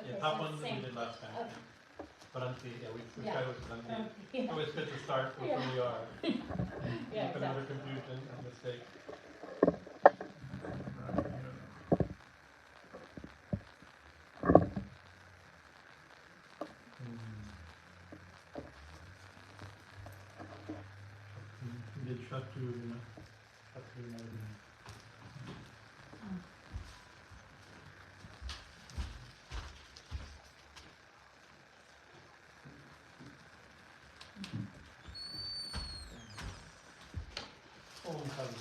Yeah, top one we did last time. Okay. Bhranti, yeah, we started with Bhranti. Yeah. Always good to start with who we are. Yeah, Keep another exactly. confusion and mistake. We did śatru-mardinī. Om Kali.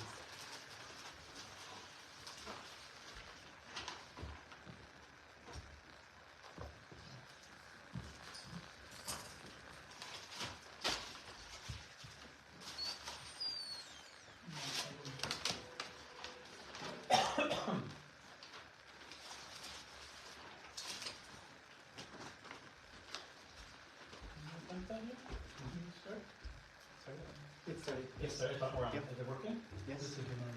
Yes, sir. It's not around. Yep. Is it working? Yes. This is the one.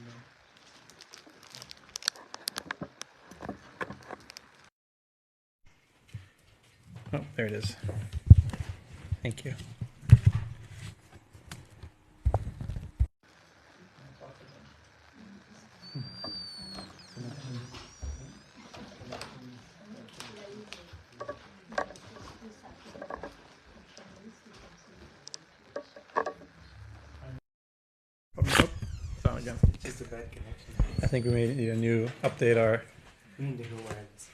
Oh, there it is. Thank you. Oh, again. Just a bad connection. I think we may need a new update our. We need to go wireless.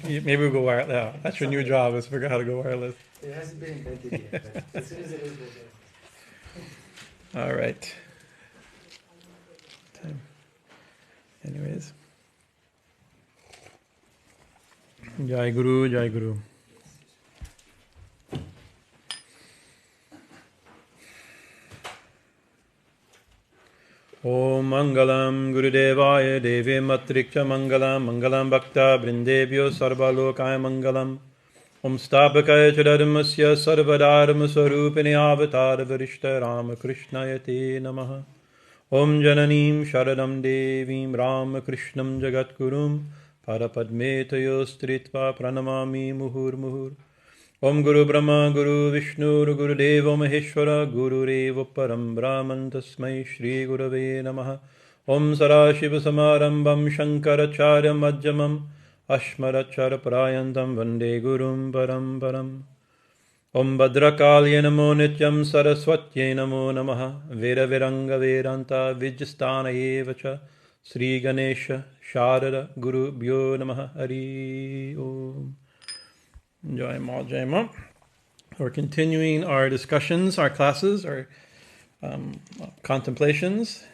Maybe we'll go wireless. Yeah, that's your new job is figure out how to go wireless. It hasn't been invented yet, but as soon as it is, we'll go. All right. Time. Anyways. Jai Guru, Jai Guru. Om Mangalam Gurudevaya Devi Matrikcha Mangalam Mangalam Bhakta Brindebhyo Sarvalokaya Mangalam Om Stapakaya Chadharmasya Sarvadharma Sarūpiṇī Avatar Varishta Ramakrishnayate Namaha Om Jananim Sharadam Devim Ramakrishnam Jagatgurum Parapadmetayo Stritva Pranamami Muhur Muhur Om Guru Brahma Guru Vishnu Guru Deva Maheshwara Guru Reva Param Brahman Tasmai Shri Gurave Namaha Om Sarashiva Samarambam Shankaracharya Madhyamam Ashmarachara Prayantam Vande Gurum Param Param Om Bhadrakalya Namo Nityam Saraswatye Namo Namaha Vera Viranga Vedanta Vijjastana Evacha Sri Ganesha Sharada Guru Bhyo Namaha Hari Om Jai Ma, Jai Ma. We're continuing our discussions, our classes, our contemplations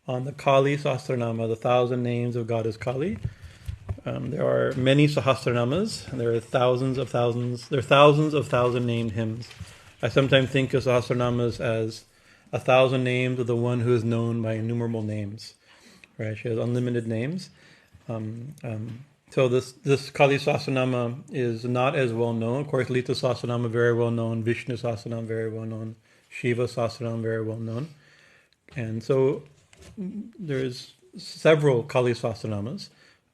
on the Kali Sahasranāma, the 1,000 names of Goddess Kali. There are many Sahasranāmas, and there are thousands of thousands. There are thousands of thousand-named hymns. I sometimes think of Sahasranāmas as 1,000 names of the one who is known by innumerable names. Right? She has unlimited names. So this Kali Sahasranāma is not as well known. Of course, Lita Sahasranāma very well known, Vishnu Sahasranāma very well known, Shiva Sahasranāma very well known. And so there's several Kali Sahasranāmas.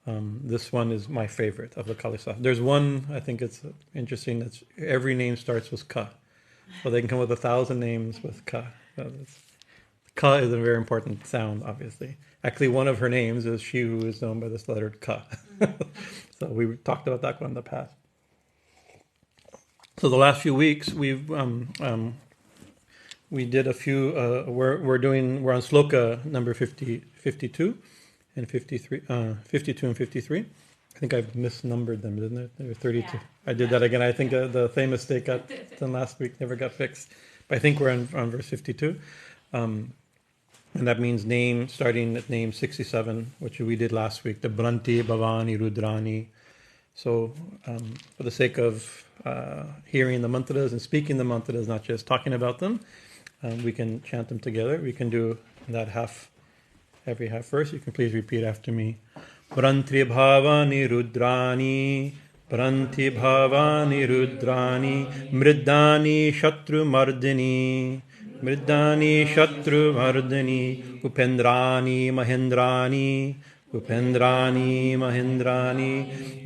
This one is my favorite of the Kali Sahasranāma. There's one, I think it's interesting, that's every name starts with Ka. So they can come with 1,000 names with Ka. Ka is a very important sound, obviously. Actually, one of her names is she who is known by this letter Ka. So we talked about that one in the past. So the last few weeks we did a few. We're on sloka number 52 and 53, 52 and 53. I think I've misnumbered them, didn't I? They were 32. Yeah. I did that again. I think the same mistake got done last week never got fixed. But I think we're on verse 52. And that means name, starting at name 67, which we did last week, the bhrāntir-bhavānī, rudrāṇī. So for the sake of hearing the mantras and speaking the mantras, not just talking about them, we can chant them together. We can do that every half verse. You can please repeat after me. bhrāntir-bhavānī, rudrāṇī, bhrāntir-bhavānī, rudrāṇī, mṛḍānī, śatru-mardinī, mṛḍānī, śatru-mardinī, upendrāṇī, mahendrāṇī, upendrāṇī, mahendrāṇī,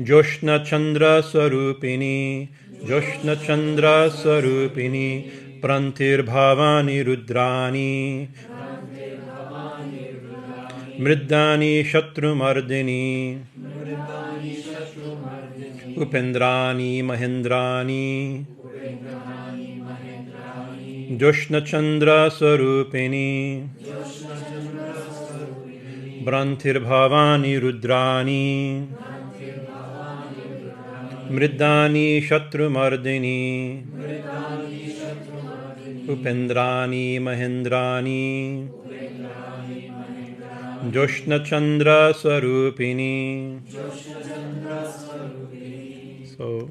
jyotsnā candra-svarūpiṇī, jyotsnā candra-svarūpiṇī, bhrāntir-bhavānī rudrāṇī, mṛḍānī śatru-mardinī, upendrāṇī, mahendrāṇī, jyotsnā candra-svarūpiṇī, bhrāntir-bhavānī rudrāṇī, mṛḍānī śatru-mardinī, upendrāṇī, mahendrāṇī, jyotsnā candra-svarūpiṇī. So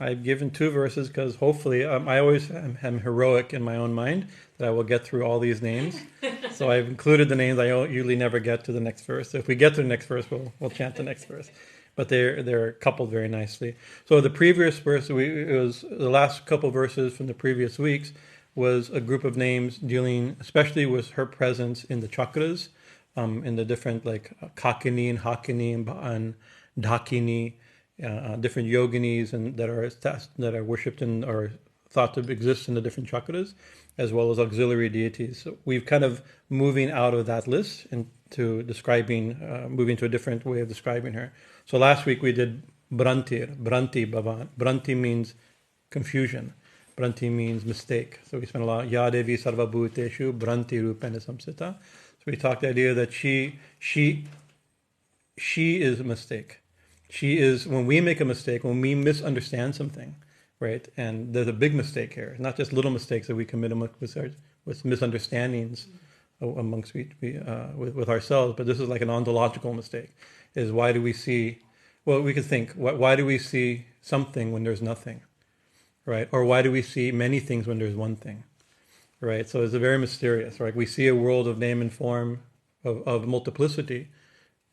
I've given 2 verses because hopefully I always am heroic in my own mind that I will get through all these names. So I've included the names. I usually never get to the next verse. So if we get to the next verse, we'll chant the next verse. But they're coupled very nicely. So the previous verse, it was the last couple verses from the previous weeks was a group of names dealing especially with her presence in the chakras, in the different like Kakini and Hakini and Dakini, different yoginis and that are worshipped in or thought to exist in the different chakras, as well as auxiliary deities. So we've kind of moving out of that list into describing, moving to a different way of describing her. So last week we did bhrāntir-bhavānī. Bhranti means confusion. Bhranti means mistake. So we spent a lot. Ya Devi sarva bhuteshu bhranti-rūpeṇa samsita. So we talked the idea that she is a mistake. She is, when we make a mistake, when we misunderstand something, right? And there's a big mistake here, not just little mistakes that we commit with misunderstandings amongst with ourselves, but this is like an ontological mistake. Is why do we see? Well, we could think, why do we see something when there's nothing, right? Or why do we see many things when there's one thing, right? So it's very mysterious, right? We see a world of name and form, of multiplicity.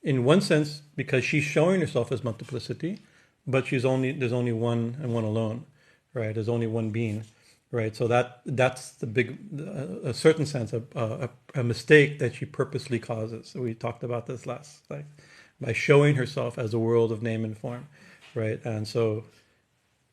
In one sense, because she's showing herself as multiplicity, but there's only one and one alone, right? There's only one being, right? So that's the big, a certain sense of a mistake that she purposely causes. So we talked about this last, like by showing herself as a world of name and form, right? And so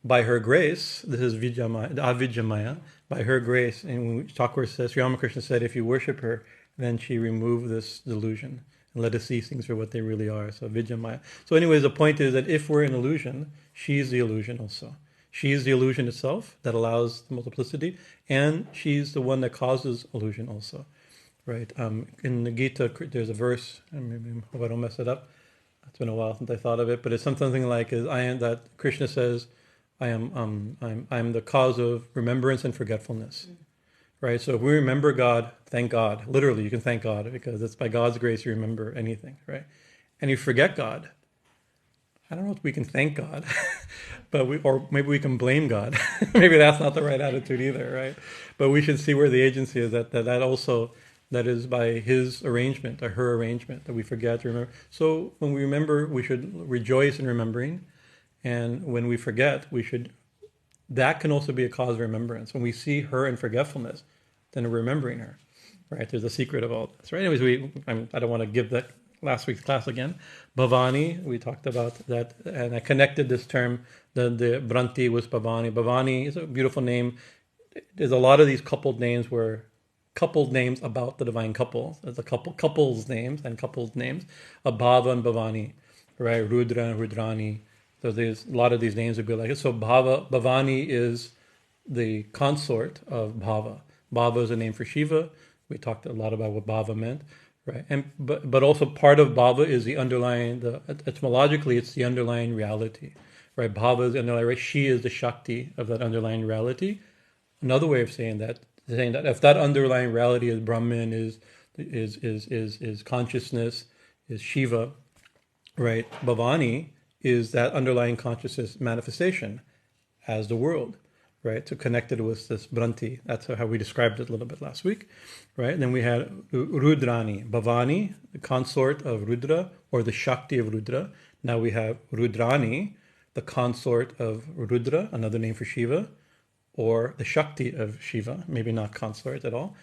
by her grace, this is avidya-maya, by her grace, and when Thakur says, Sri Ramakrishna said, if you worship her, then she removed this delusion. And let us see things for what they really are. So Vijamaya. So anyways, the point is that if we're in illusion, she's the illusion also. She's the illusion itself that allows the multiplicity, and she's the one that causes illusion also. Right? In the Gita, there's a verse, and maybe I hope I don't mess it up. It's been a while since I thought of it, but it's something like that Krishna says, I am the cause of remembrance and forgetfulness. Right, so if we remember God, thank God. Literally, you can thank God because it's by God's grace you remember anything, right? And you forget God. I don't know if we can thank God, or maybe we can blame God. Maybe that's not the right attitude either, right? But we should see where the agency is. That is by His arrangement or her arrangement that we forget to remember. So when we remember, we should rejoice in remembering, and when we forget, that can also be a cause of remembrance. When we see her in forgetfulness, then we're remembering her, right? There's a secret of all this, right? Anyways, I don't want to give that last week's class again. Bhavānī, we talked about that, and I connected this term, the Bhranti was Bhavānī. Bhavānī is a beautiful name. There's a lot of these coupled names about the divine couple. There's a couples names and coupled names, Bhava and Bhavānī, right? Rudra and rudrāṇī. So there's a lot of these names would be like it. So Bhavānī is the consort of Bhava. Bhava is a name for Shiva. We talked a lot about what Bhava meant, right? And but also part of Bhava is the underlying. Etymologically, it's the underlying reality, right? Bhava is the underlying. Right? She is the Shakti of that underlying reality. Another way of saying that if that underlying reality is Brahman, is consciousness, is Shiva, right? Bhavānī is that underlying consciousness manifestation as the world, right? So connected with this Bhranti. That's how we described it a little bit last week, right? And then we had rudrāṇī, Bhavānī, the consort of Rudra, or the Shakti of Rudra. Now we have rudrāṇī, the consort of Rudra, another name for Shiva, or the Shakti of Shiva, maybe not consort at all.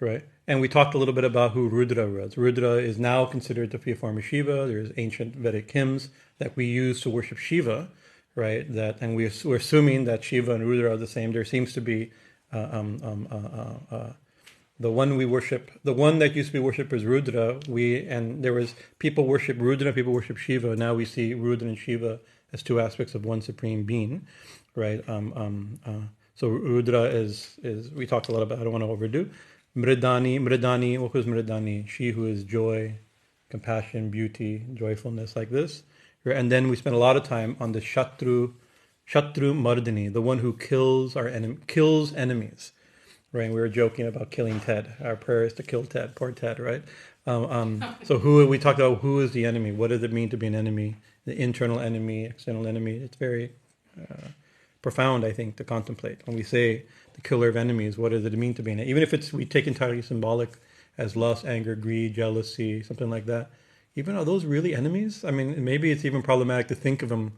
right? And we talked a little bit about who Rudra was. Rudra is now considered to be a form of Shiva. There's ancient Vedic hymns that we use to worship Shiva, right? And we're assuming that Shiva and Rudra are the same. There seems to be the one we worship, the one that used to be worshipped is Rudra. And there was people worship Rudra, people worship Shiva. Now we see Rudra and Shiva as two aspects of one supreme being, right? So Rudra is we talked a lot about. I don't want to overdo. mṛḍānī, what was mṛḍānī? She who is joy, compassion, beauty, joyfulness, like this. And then we spent a lot of time on the śatru-mardinī, the one who kills enemies. Right, we were joking about killing Ted. Our prayer is to kill Ted, poor Ted, right? So we talked about who is the enemy. What does it mean to be an enemy? The internal enemy, external enemy. It's very profound, I think, to contemplate. When we say the killer of enemies, what does it mean to be an enemy? Even if we take entirely symbolic as lust, anger, greed, jealousy, something like that. Even are those really enemies? I mean, maybe it's even problematic to think of them,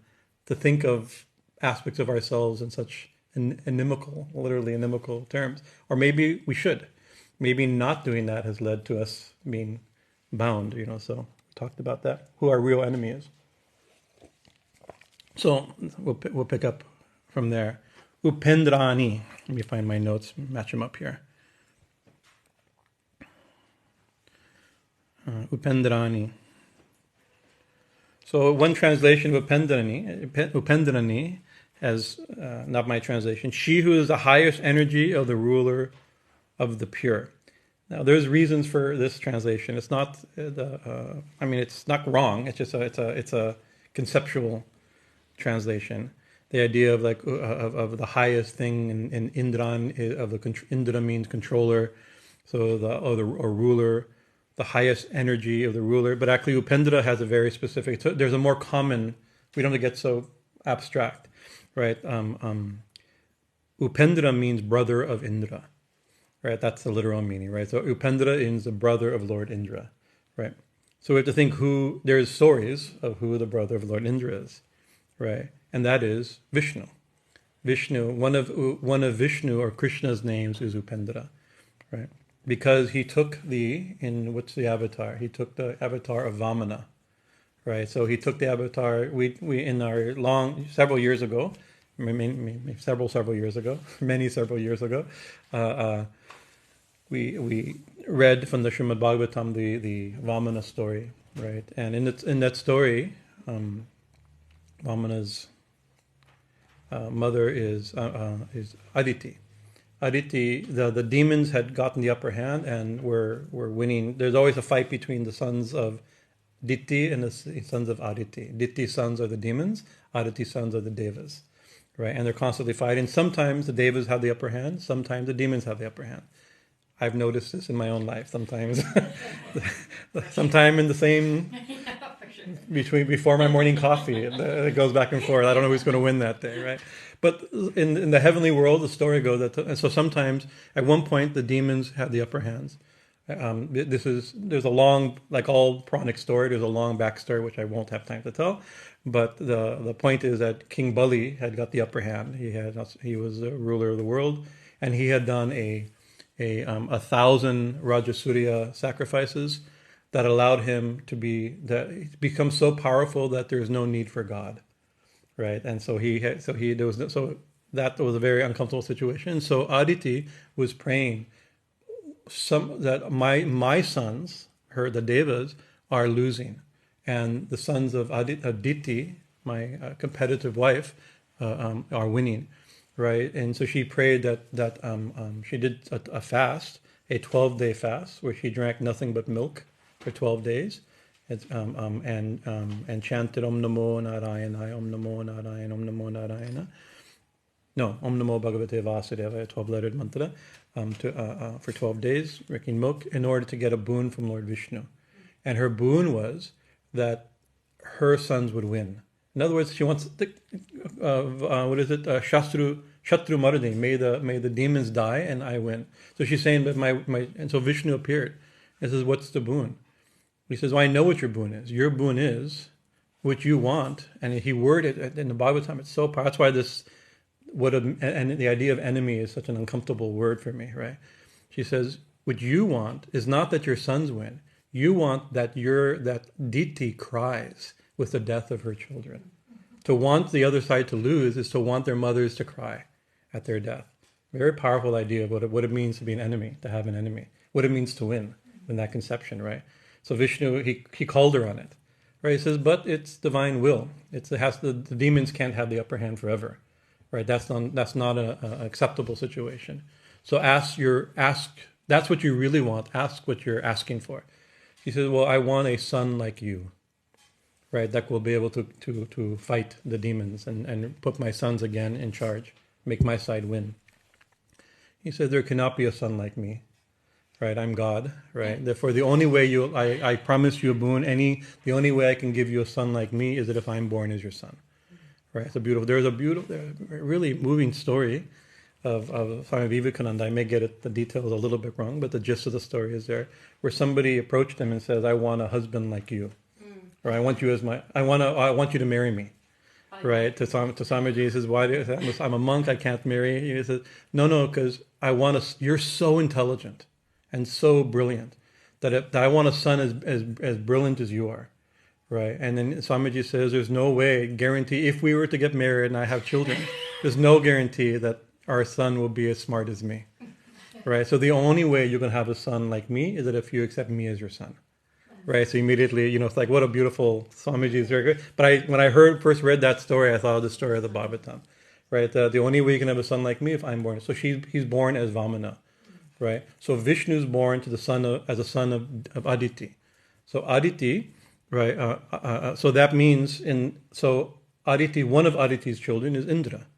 to think of aspects of ourselves in such inimical, literally inimical terms. Or maybe we should. Maybe not doing that has led to us being bound, so we talked about that, who our real enemy is. So we'll pick up from there. Upendrāṇī. Let me find my notes, match them up here. Upendrāṇī. So one translation of upendrāṇī, as not my translation, she who is the highest energy of the ruler of the pure. Now there's reasons for this translation. It's not it's not wrong. It's just it's a conceptual translation. The idea of of the highest thing in Indran, Indra means controller, so or ruler, the highest energy of the ruler. But actually Upendra has a very specific, there's a more common, we don't have to get so abstract, right? Upendra means brother of Indra, right? That's the literal meaning, right? So Upendra is the brother of Lord Indra, right? So we have to think there's stories of who the brother of Lord Indra is, right? And that is Vishnu. Vishnu, one of Vishnu or Krishna's names is Upendra, right? Because he took what's the avatar? He took the avatar of Vamana, right? So he took the avatar, we in our several years ago, several years ago, we read from the Srimad Bhagavatam the Vamana story, right? And in that story, Vamana's mother is Arati. Arati, the demons had gotten the upper hand and were winning. There's always a fight between the sons of Diti and the sons of Arati. Diti's sons are the demons, Arati's sons are the devas, right? And they're constantly fighting. Sometimes the devas have the upper hand, sometimes the demons have the upper hand. I've noticed this in my own life. Sometimes, sometime in the same before my morning coffee, it goes back and forth. I don't know who's going to win that day, right? But in the heavenly world, the story goes that, and so sometimes at one point the demons have the upper hands. There's a long, like all Puranic story, there's a long backstory which I won't have time to tell. But the point is that King Bali had got the upper hand. He was the ruler of the world, and he had done a 1,000 Rajasuya sacrifices that allowed him to become so powerful that there is no need for God, right? And so that was a very uncomfortable situation. So Aditi was praying that my sons, the devas, are losing, and the sons of Aditi, my competitive wife, are winning. Right, and so she prayed that she did a fast, a 12-day fast, where she drank nothing but milk for 12 days, and chanted Om Namo Narayana, Om Namo Narayana, Om Namo Narayana. No, Om Namo Bhagavate Vasudevaya, a 12-lettered mantra, for 12 days, drinking milk, in order to get a boon from Lord Vishnu. And her boon was that her sons would win. In other words, she wants śatru-mardinī, may the demons die and I win. So she's saying that and so Vishnu appeared and says, what's the boon? He says, well, I know what your boon is. Your boon is what you want. And he worded it in the Bhagavatam. It's so powerful. That's why and the idea of enemy is such an uncomfortable word for me, right? She says, What you want is not that your sons win. You want that that Diti cries with the death of her children. To want the other side to lose is to want their mothers to cry at their death. Very powerful idea of what it means to be an enemy, to have an enemy. What it means to win in that conception, right? So Vishnu, he called her on it, right? He says, but it's divine will. The demons can't have the upper hand forever, right? That's not an acceptable situation. So ask. That's what you really want. Ask what you're asking for. He says, well, I want a son like you, right? That will be able to fight the demons and put my sons again in charge, make my side win. He said, there cannot be a son like me, right? I'm God, right? Therefore, the only way I promise you a boon, the only way I can give you a son like me is that if I'm born as your son, right? There's a really moving story of Swami Vivekananda. I may get the details a little bit wrong, but the gist of the story is there, where somebody approached him and says, I want a husband like you, or I want you to marry me. Right, to Swamiji, he says, "Why? I'm a monk. I can't marry." He says, "No, because you're so intelligent and so brilliant that I want a son as brilliant as you are." Right, and then Swamiji says, "There's no guarantee. If we were to get married and I have children, there's no guarantee that our son will be as smart as me." Right, so the only way you can have a son like me is that if you accept me as your son. Right, so immediately, it's like, what a beautiful Swamiji is very good. But when I first read that story, I thought of the story of the Bhagavatam. Right, the only way you can have a son like me if I'm born. So he's born as Vamana. Right, so Vishnu's born to as a son of Aditi. So Aditi, right, so that means Aditi, one of Aditi's children is Indra.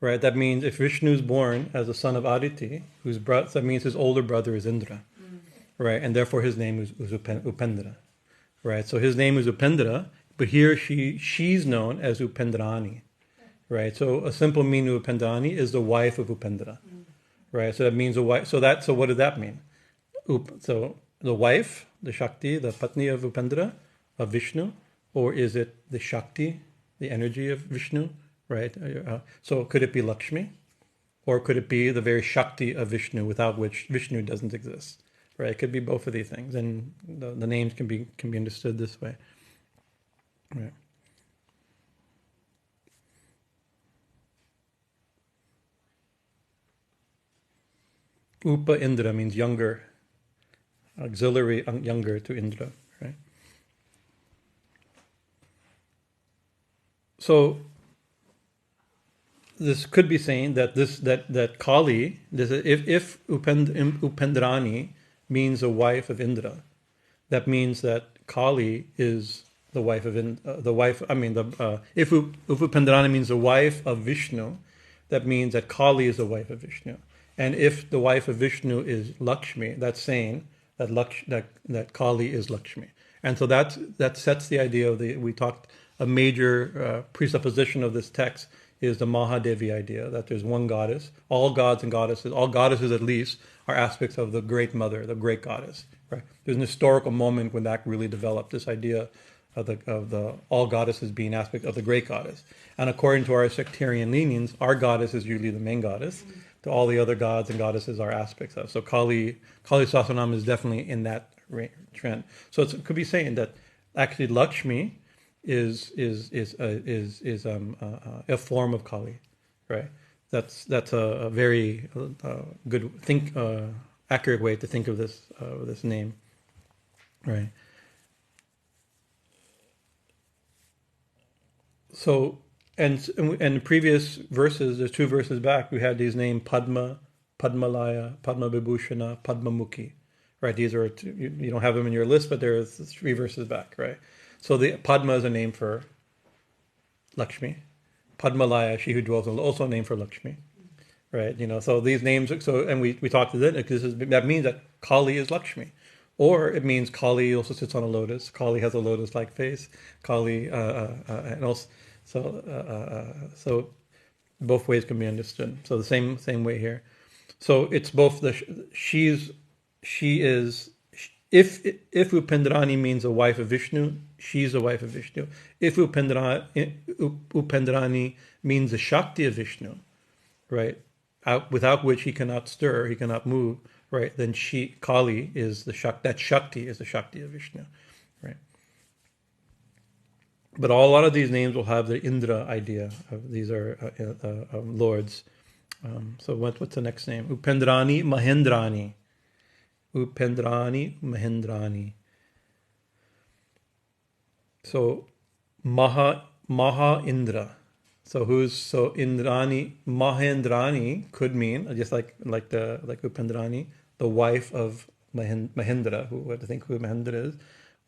Right, that means if Vishnu's born as a son of Aditi, that means his older brother is Indra. Right, and therefore his name is Upendra. Right, so his name is Upendra, but here she's known as upendrāṇī. Right, so a simple meaning of upendrāṇī is the wife of Upendra. Right, so that means a wife. So what does that mean? So the wife, the Shakti, the Patni of Upendra, of Vishnu, or is it the Shakti, the energy of Vishnu? Right, so could it be Lakshmi, or could it be the very Shakti of Vishnu, without which Vishnu doesn't exist? Right, it could be both of these things, and the names can be understood this way. Right. Upa Indra means younger, auxiliary younger to Indra. Right. So this could be saying that Kali, if upendrāṇī means a wife of Indra, that means that Kali is the wife of if upendrāṇī means the wife of Vishnu, that means that Kali is the wife of Vishnu. And if the wife of Vishnu is Lakshmi, that's saying that Kali is Lakshmi. And so that sets the idea of a major presupposition of this text is the Mahadevi idea, that there's one goddess. All gods and goddesses, all goddesses at least, are aspects of the great mother, the great goddess. Right? There's an historical moment when that really developed, this idea of the all goddesses being aspect of the great goddess. And according to our sectarian leanings, our goddess is usually the main goddess. To all the other gods and goddesses are aspects of. So Kali Sahasranāma is definitely in that trend. So it could be saying that actually Lakshmi is a form of Kali, right? That's a very good accurate way to think of this name, right? So and the previous verses, there's 2 verses back, we had these named Padma, Padmalaya, Padma Vibhushana, Padmamukhi, right? These are you don't have them in your list, but there's 3 verses back, right? So the Padma is a name for Lakshmi. Padmalaya, she who dwells in, also a name for Lakshmi, right? So these names. And we talked to that because that means that Kali is Lakshmi, or it means Kali also sits on a lotus. Kali has a lotus-like face. Kali and also so both ways can be understood. So the same way here. So it's both she is. If upendrāṇī means a wife of Vishnu, she's the wife of Vishnu. If upendrāṇī means the Shakti of Vishnu, right, without which he cannot stir, he cannot move, right? Then Kali is the Shakti is the Shakti of Vishnu, right? But a lot of these names will have the Indra idea. These are lords. So what's the next name? Upendrāṇī, mahendrāṇī. Upendrāṇī, mahendrāṇī. So Maha Indra. So Indrani, Mahendrāṇī could mean just like Upendrāṇī, the wife of Mahendra, who I think who Mahendra is,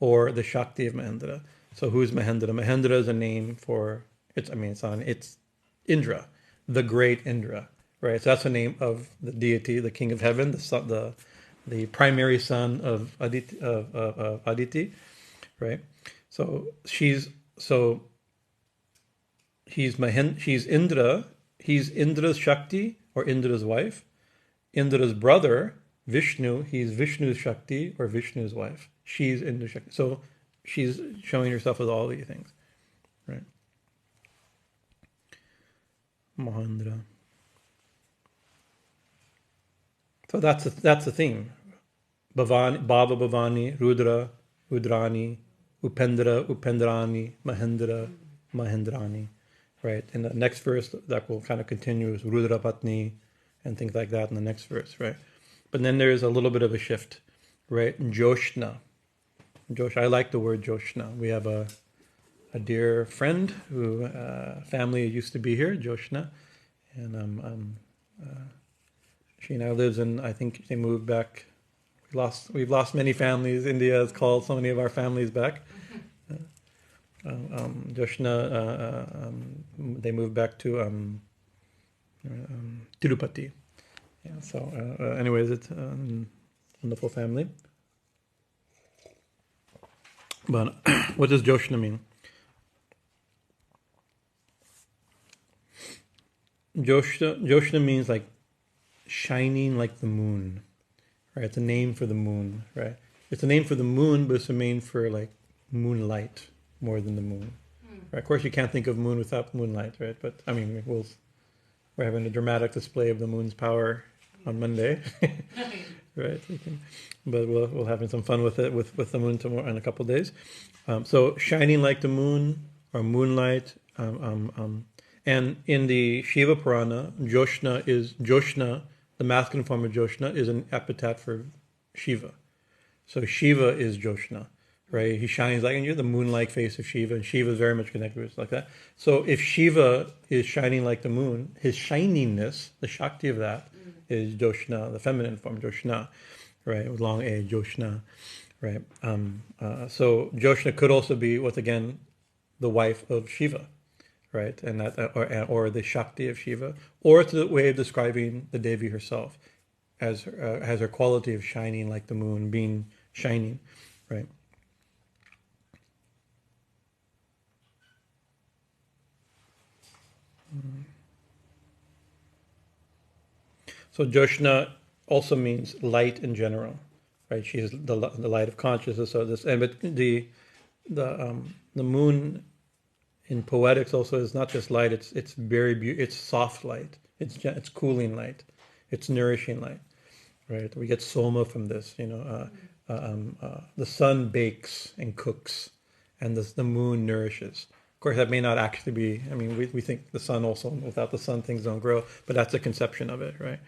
or the Shakti of Mahendra. So who's Mahendra? Mahendra is a name for it's Indra, the great Indra, right? So that's the name of the deity, the king of heaven, the primary son of Aditi, right? So she's Indra, he's Indra's Shakti or Indra's wife. Indra's brother, Vishnu, he's Vishnu's Shakti or Vishnu's wife. She's Indra's Shakti. So she's showing herself as all these things, right? Mahendra. So that's the theme. Bhava-bhavānī, Rudra, rudrāṇī, upendrāṇī, mahendrāṇī. Right, in the next verse that will kind of continue is rudra-patnī and things like that in the next verse, right? But then there is a little bit of a shift, right? Jyotsnā. I like the word jyotsnā. We have a dear friend who family used to be here, Jyotsnā, and she now lives in. I think they moved back. We've lost many families. India has called so many of our families back. Jyotsnā, they moved back to Tirupati. Yeah, so, anyways, it's a wonderful family. But what does Jyotsnā mean? Jyotsnā means like shining like the moon, right? It's a name for the moon, right? It's a name for the moon, but it's a name for like moonlight more than the moon. Right? Of course, you can't think of moon without moonlight, right? But I mean, we're having a dramatic display of the moon's power on Monday, right? But we'll having some fun with it with the moon tomorrow in a couple of days. So shining like the moon or moonlight, and in the Shiva Purana, Jyotsnā, the masculine form of Jyotsnā, is an epithet for Shiva. So Shiva is Jyotsnā. Right, he shines like the moon-like face of Shiva, and Shiva is very much connected with us like that. So if Shiva is shining like the moon, his shiningness, the Shakti of that, is Jyotsnā, the feminine form, Jyotsnā, right, with long A, Jyotsnā, right. So Jyotsnā could also be, once again, the wife of Shiva, right, and that, or the Shakti of Shiva, or it's a way of describing the Devi herself as her quality of shining like the moon, being shining, right. So Jyotsnā also means light in general, right? She is the light of consciousness. So but the moon in poetics also is not just light. It's very it's soft light. It's cooling light. It's nourishing light, right? We get soma from this. The sun bakes and cooks, and the moon nourishes. Of course, that may not actually be. I mean, we think the sun also. Without the sun, things don't grow. But that's a conception of it, right?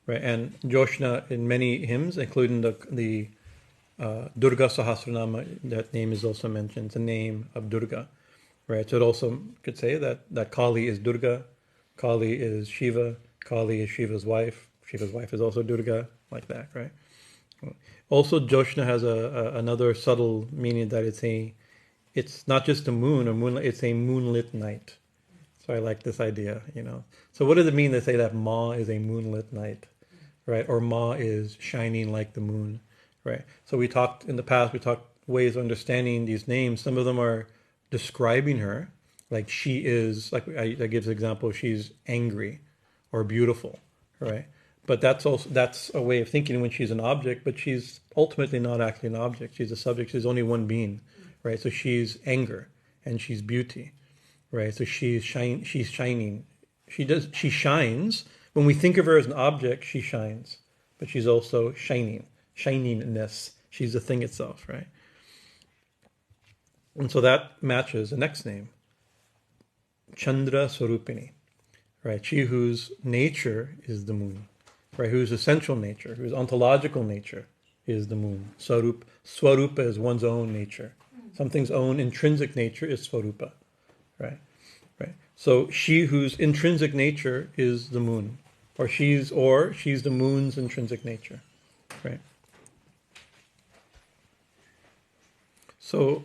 Right. And Jyotsnā in many hymns, including the Durga Sahasranāma, that name is also mentioned. It's a name of Durga, right? So it also could say that Kali is Durga, Kali is Shiva, Kali is Shiva's wife is also Durga, like that, right? Also, Jyotsnā has another subtle meaning that it's not just a moon or moonlight, it's a moonlit night. So I like this idea, So what does it mean to say that Ma is a moonlit night, right? Or Ma is shining like the moon, right? So in the past, we talked ways of understanding these names. Some of them are describing her, like she is, like I give the example, she's angry or beautiful, right? But that's a way of thinking when she's an object, but she's ultimately not actually an object. She's a subject. She's only one being, right? So she's anger and she's beauty, right? So she's shining. She shines. When we think of her as an object, she shines. but she's also shiningness. She's the thing itself, right? And so that matches the next name, candra-svarūpiṇī, right? She whose nature is the moon, right? Whose essential nature, whose ontological nature is the moon. Swarupa is one's own nature. Something's own intrinsic nature is swarupa, right? Right. So she whose intrinsic nature is the moon, or she's the moon's intrinsic nature, right? So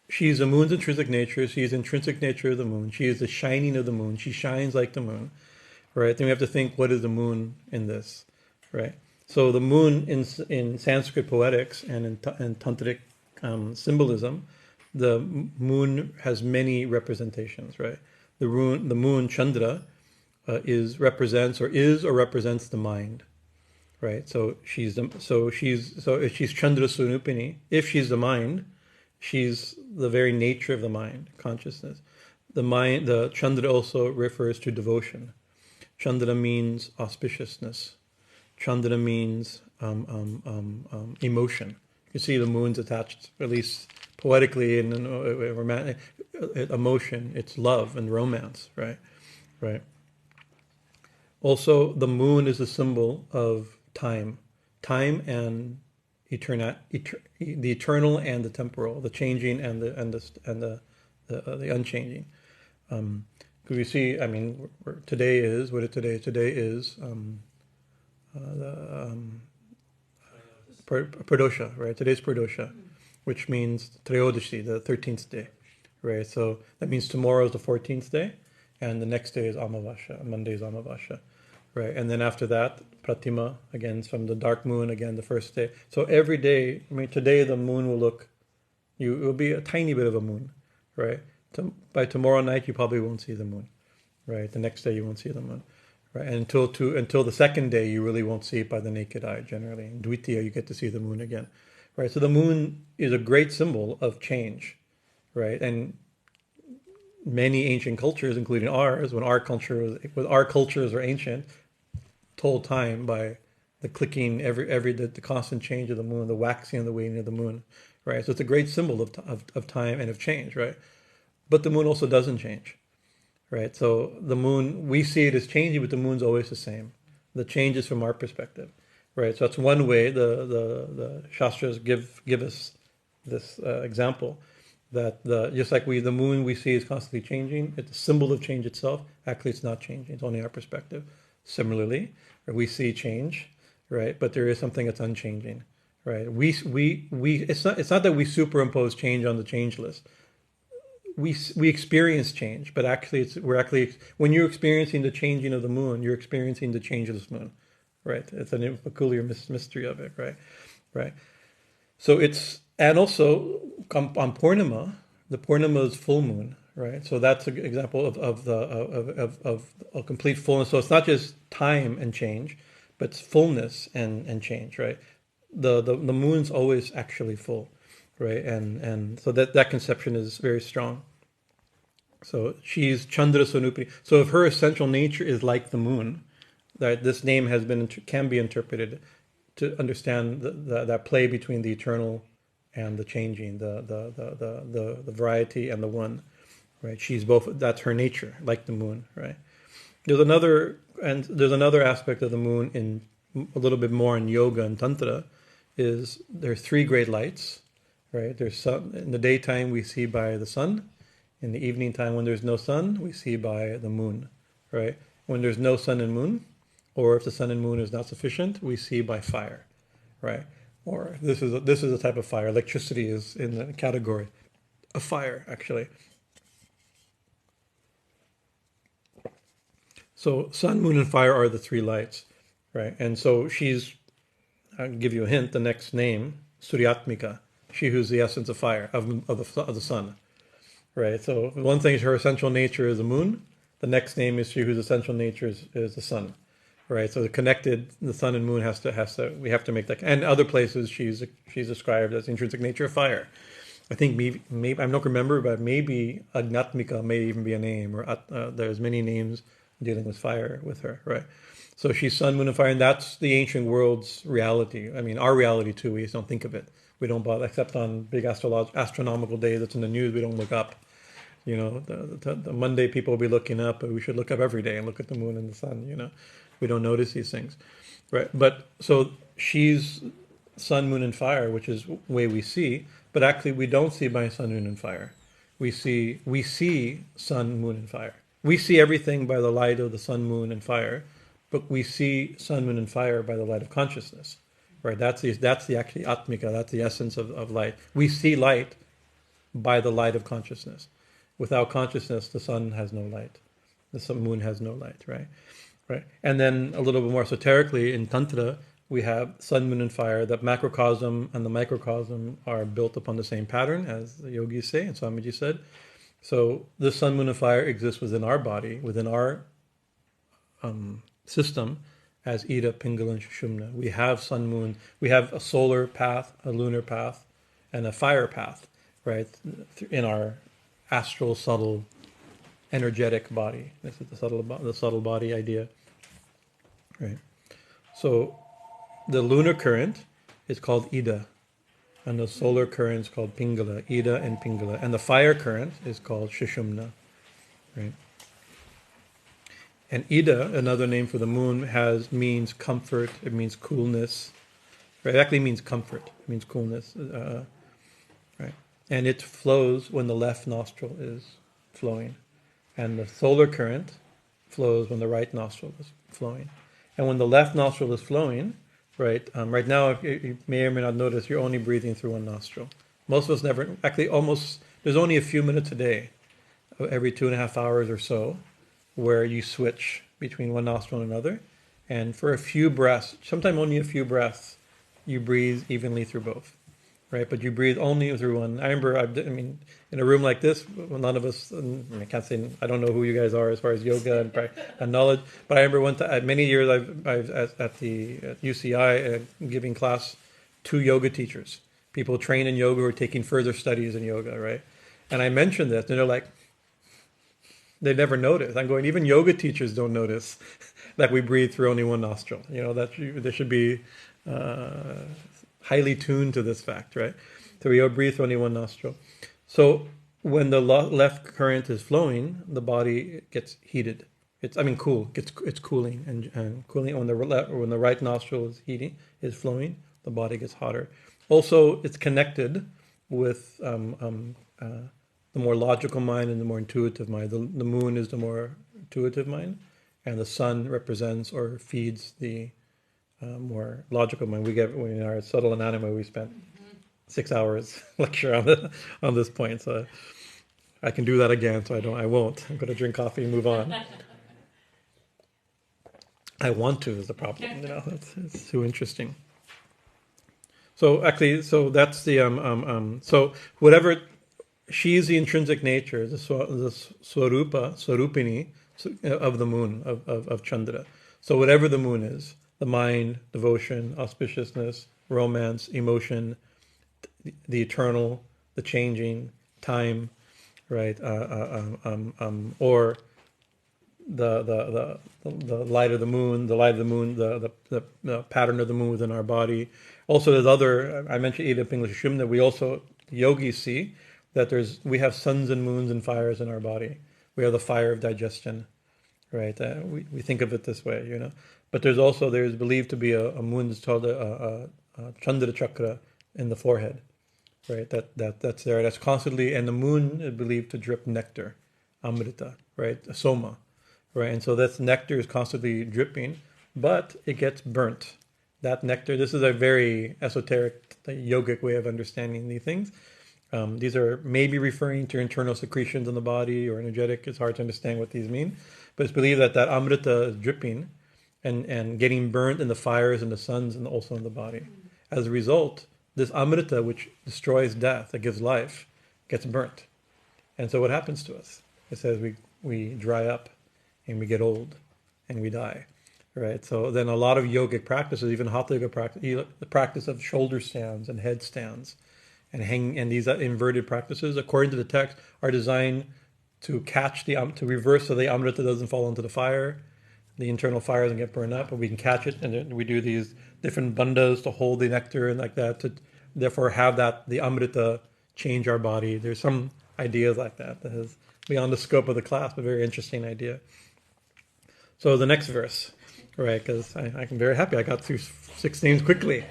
she's the moon's intrinsic nature. She's the intrinsic nature of the moon. She is the shining of the moon. She shines like the moon, right? Then we have to think, what is the moon in this, right? So the moon in Sanskrit poetics and in tantric symbolism, the moon has many representations, right? The moon Chandra represents the mind, right? So if she's Candra-svarūpiṇī, if she's the mind, she's the very nature of the mind, consciousness. The Chandra also refers to devotion. Chandra means auspiciousness. Chandra means emotion. You see the moon's attached, at least poetically, in romantic emotion. It's love and romance, right? Right. Also, the moon is a symbol of time and the eternal and the temporal, the changing and the unchanging. Because we see, I mean, today is Pradosha, right? Today's Pradosha, which means Trayodasi, the 13th day, right? So that means tomorrow is the 14th day, and the next day is Amavasya, Monday is Amavasya, right? And then after that, Pratima, again, from the dark moon, again, the first day. So every day, I mean, today the moon will it will be a tiny bit of a moon, right? By tomorrow night, you probably won't see the moon, right? The next day, you won't see the moon. Right, and until the second day, you really won't see it by the naked eye. Generally, in Dvitiya, you get to see the moon again. Right, so the moon is a great symbol of change, right? And many ancient cultures, including ours, when our cultures were ancient, told time by the clicking, the constant change of the moon, the waxing and the waning of the moon. Right, so it's a great symbol of time and of change. Right, but the moon also doesn't change. Right, so the moon, we see it as changing, but the moon's always the same. The change is from our perspective, right? So that's one way the Shastras give us this example, that just like the moon we see is constantly changing, it's a symbol of change itself. Actually, it's not changing; it's only our perspective. Similarly, we see change, right? But there is something that's unchanging, right? It's not that we superimpose change on the changeless. We experience change, but actually when you're experiencing the changing of the moon, you're experiencing the changeless moon, right? It's a peculiar mystery of it, right? Right. So and also on Purnima, the Purnima is full moon, right? So that's an example of a complete fullness. So it's not just time and change, but it's fullness and change, right? The moon's always actually full. Right, and so that conception is very strong. So she's Candra-svarūpiṇī. So if her essential nature is like the moon, that this name can be interpreted to understand that play between the eternal and the changing, the variety and the one. Right, she's both. That's her nature, like the moon. Right. There's another aspect of the moon in a little bit more in yoga and tantra. Is there's three great lights. Right, there's sun in the daytime we see by the sun. In the evening time, when there's no sun, we see by the moon. Right, when there's no sun and moon, or if the sun and moon is not sufficient, we see by fire. Right, or this is a type of fire. Electricity is in the category of fire, actually. So sun, moon, and fire are the three lights. Right, and so I'll give you a hint. The next name, sūryātmikā. She who's the essence of fire, of the sun, right? So one thing is her essential nature is the moon. The next name is she whose essential nature is the sun, right? So the sun and moon we have to make that. And other places she's described as intrinsic nature of fire. I think maybe I don't remember, but maybe Agnatmika may even be a name, or there's many names dealing with fire with her, right? So she's sun, moon, and fire, and that's the ancient world's reality. I mean, our reality too. We just don't think of it. We don't bother, except on big astronomical days. That's in the news. We don't look up. You know, the Monday people will be looking up, but we should look up every day and look at the moon and the sun. You know, we don't notice these things, right? But so she's sun, moon, and fire, which is the way we see. But actually, we don't see by sun, moon, and fire. We see sun, moon, and fire. We see everything by the light of the sun, moon, and fire, but we see sun, moon, and fire by the light of consciousness, right? That's the actually śatru-mardinī. That's the essence of light. We see light by the light of consciousness. Without consciousness, the sun has no light. The moon has no light, right? Right. And then a little bit more esoterically in Tantra, we have sun, moon, and fire. The macrocosm and the microcosm are built upon the same pattern, as the yogis say, and Swamiji said. So the sun, moon, and fire exists within our body, within our system, as Ida, Pingala, and Sushumna. We have sun, moon. We have a solar path, a lunar path, and a fire path, right? In our astral, subtle, energetic body. This is the subtle body idea, right? So the lunar current is called Ida, and the solar current is called Pingala, Ida and Pingala, and the fire current is called Sushumna, right? And Ida, another name for the moon, means comfort. It means coolness. Right? It actually means comfort. It means coolness, right? And it flows when the left nostril is flowing, and the solar current flows when the right nostril is flowing. And when the left nostril is flowing, right? Right now, you may or may not notice you're only breathing through one nostril. Most of us never, actually there's only a few minutes a day, every 2.5 hours or so, where you switch between one nostril and another. And for a few breaths, sometimes only a few breaths, you breathe evenly through both, right? But you breathe only through one. I remember, in a room like this, none of us, I can't say, I don't know who you guys are as far as yoga and knowledge, but I remember one time, many years I've at UCI giving class to yoga teachers, people trained in yoga or taking further studies in yoga, right? And I mentioned this, and they're like, they never notice. I'm going, even yoga teachers don't notice that we breathe through only one nostril. You know, they should be highly tuned to this fact, right? So we breathe through only one nostril. So when the left current is flowing, the body gets heated. It's cooling and cooling. When the right nostril is flowing, the body gets hotter. Also, it's connected with the more logical mind and the more intuitive mind. The moon is the more intuitive mind, and the sun represents or feeds the more logical mind. In our subtle anatomy, we spent 6 hours lecture on this point, so I can do that again. So I won't. I'm going to drink coffee and move on. I want to is the problem. You know, it's too interesting. So actually, so that's the so whatever. She's the intrinsic nature, the svarūpīṇī of the moon, of Chandra. So whatever the moon is, the mind, devotion, auspiciousness, romance, emotion, the eternal, the changing, time, right? Or the light of the moon, the pattern of the moon within our body. Also, there's other. I mentioned Ida, Pingala, Sushumna. We also, the yogis see that we have suns and moons and fires in our body. We have the fire of digestion, right? We think of it this way, you know. But there's believed to be a moon that's called a Chandra chakra in the forehead, right? That's there. That's constantly, and the moon is believed to drip nectar, amrita, right? Soma, right? And so that nectar is constantly dripping, but it gets burnt. That nectar. This is a very esoteric, yogic way of understanding these things. These are maybe referring to internal secretions in the body or energetic. It's hard to understand what these mean. But it's believed that amrita is dripping and getting burnt in the fires and the suns and also in the body. As a result, this amrita, which destroys death, that gives life, gets burnt. And so what happens to us? It says we dry up and we get old and we die. Right? So then a lot of yogic practices, even hatha yoga practice, the practice of shoulder stands and head stands, and these inverted practices, according to the text, are designed to catch to reverse so the amrita doesn't fall into the fire, the internal fire doesn't get burned up, but we can catch it, and then we do these different bandhas to hold the nectar and like that, to therefore have the amrita change our body. There's some ideas like that is beyond the scope of the class, but very interesting idea. So the next verse, right, because I'm very happy I got through 6 names quickly.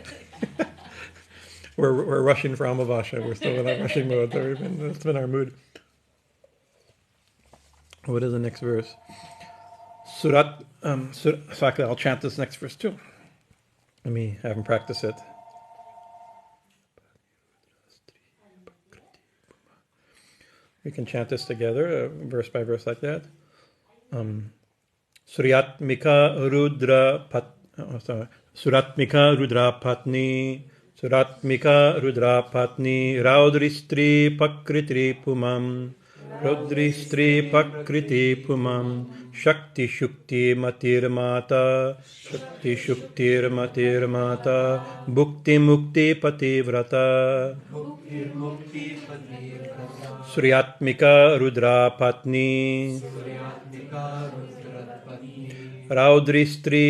We're rushing for Amavasya. We're still in our rushing mode. That's been our mood. What is the next verse? So actually, I'll chant this next verse too. Let me have him practice it. We can chant this together, verse by verse like that. Sūryātmikā rudra-patnī, Śatru-mardinī raudrī strī pumān, śaktiḥ-matir-mātā, śatru-mardinī bhuktir-muktiḥ pati-vratā, sūryātmikā rudra-patnī, raudrī strī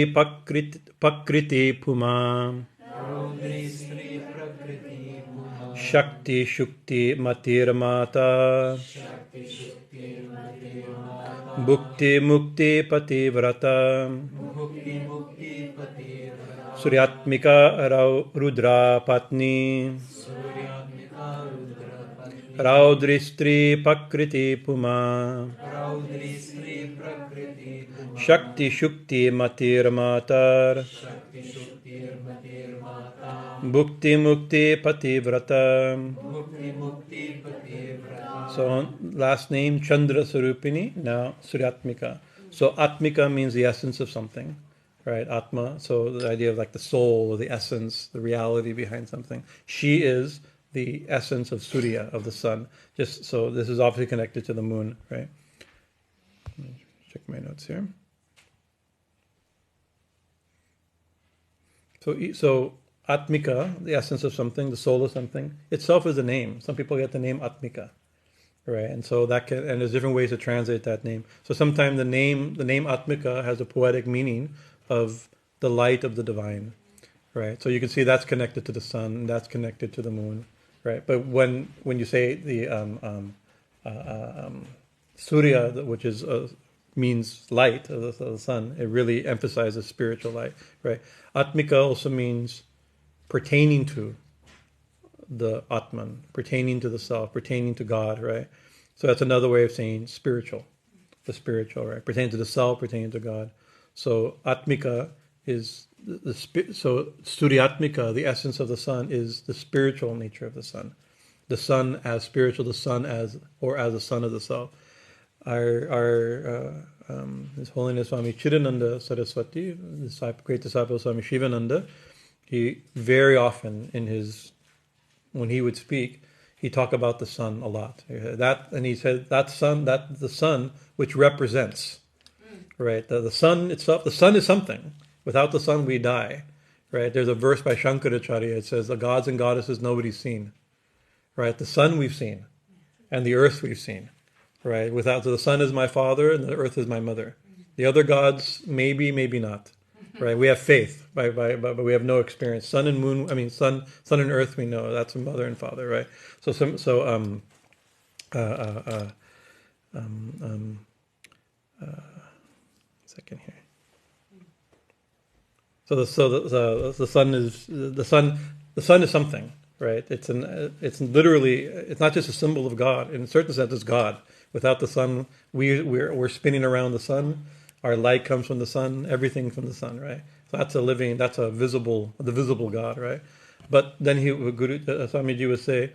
pumān, śaktiḥ-matir-mātā, bhuktir-muktiḥ pati-vratā, sūryātmikā rudra-patnī, raudrī strī pumān, śaktiḥ-matir-mātā, bhuktir-muktiḥ pati-vratā. So last name candra-svarūpiṇī, now sūryātmikā. So atmika means the essence of something, right? Atma, so the idea of like the soul or the essence, the reality behind something. She is the essence of Surya, of the sun. Just so this is obviously connected to the moon, right? Let me check my notes here. So Atmika, the essence of something, the soul of something, itself is a name. Some people get the name Atmika, right? And so and there's different ways to translate that name. So sometimes the name Atmika has a poetic meaning of the light of the divine, right? So you can see that's connected to the sun, and that's connected to the moon, right? But when you say the Surya, which is means light of the sun, it really emphasizes spiritual light, right? Atmika also means pertaining to the Atman, pertaining to the self, pertaining to God, right? So that's another way of saying spiritual, the spiritual, right? Pertaining to the self, pertaining to God. So Atmika is so Suryātmika, the essence of the sun, is the spiritual nature of the sun. The sun as spiritual, the sun as the son of the self. His Holiness Swami Chidananda Saraswati, great disciple of Swami Shivananda, he very often when he would speak, he talked about the sun a lot. And he said the sun which represents, right? The sun itself, the sun is something. Without the sun, we die, right? There's a verse by Shankaracharya. It says, the gods and goddesses nobody's seen, right? The sun we've seen, and the earth we've seen, right? So the sun is my father, and the earth is my mother. The other gods, maybe, maybe not, right? We have faith, but we have no experience. Sun and moon, sun and earth, we know that's a mother and father, right? Second here. So the sun is something, right? It's literally, it's not just a symbol of God. In a certain sense, it's God. Without the sun, we're spinning around the sun. Our light comes from the sun. Everything from the sun, right? So that's the visible God, right? But then Swamiji would say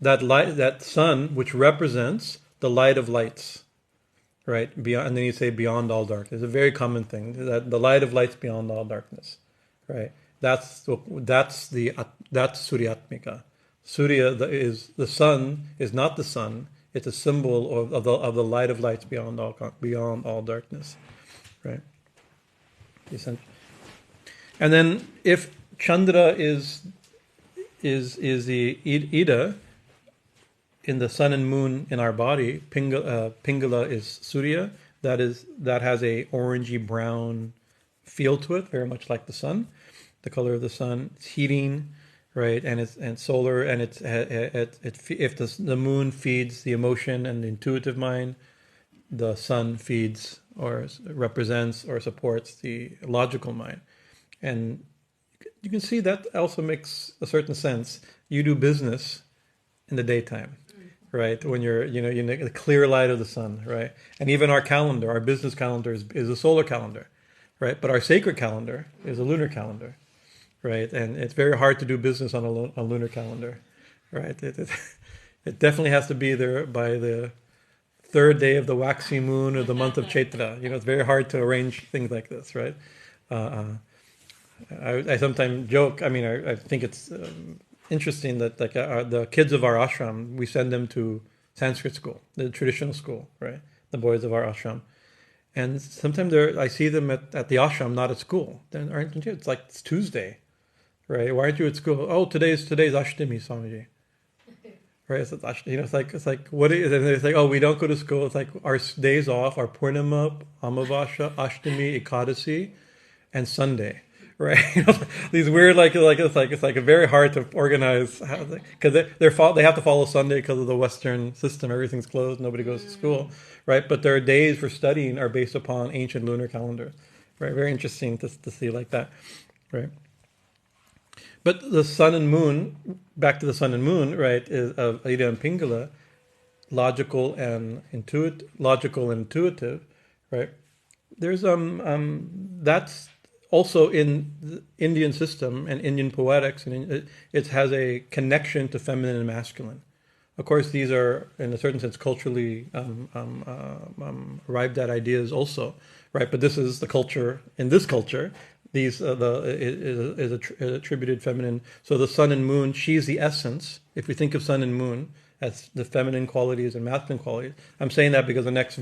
that light, that sun, which represents the light of lights, right? Beyond, and then you say beyond all darkness. It's a very common thing that the light of lights beyond all darkness, right? That's Suryātmika. Surya is the sun is not the sun. It's a symbol of the light of lights beyond all darkness, right? And then if Chandra is the Ida, in the sun and moon in our body, Pingala is Surya. That has a orangey brown feel to it, very much like the sun, the color of the sun. It's heating, right? And solar, and if the moon feeds the emotion and the intuitive mind, the sun feeds or represents or supports the logical mind. And you can see that also makes a certain sense. You do business in the daytime, right? When you're, in the clear light of the sun, right? And even our calendar, our business calendar is a solar calendar, right? But our sacred calendar is a lunar calendar, right? And it's very hard to do business on a lunar calendar, right? It definitely has to be there by the third day of the waxing moon of the month of Chaitra. It's very hard to arrange things like this, right? I sometimes joke. I think it's interesting that the kids of our ashram, we send them to Sanskrit school, the traditional school, right? The boys of our ashram, and sometimes I see them at the ashram, not at school. Then aren't you? It's Tuesday, right? Why aren't you at school? Oh, today's Ashtami, Swamiji. Right? It's like what is? And they say, oh, we don't go to school. It's like our days off are Purnima, Amavasya, Ashtami, Ekadasi, and Sunday. Right, these weird it's like a very hard to organize because they have to follow Sunday because of the Western system. Everything's closed, nobody goes to school, right? But their days for studying are based upon ancient lunar calendars, right? Very interesting to see like that, right? But the sun and moon, back to the sun and moon, right? Is of Ida and Pingala, logical and intuitive, right? There's that's also in the Indian system and Indian poetics, and it has a connection to feminine and masculine. Of course, these are, in a certain sense, culturally arrived at ideas also, right? But this is the culture. In this culture, these is attributed feminine. So the sun and moon, she's the essence. If we think of sun and moon as the feminine qualities and masculine qualities, I'm saying that because the next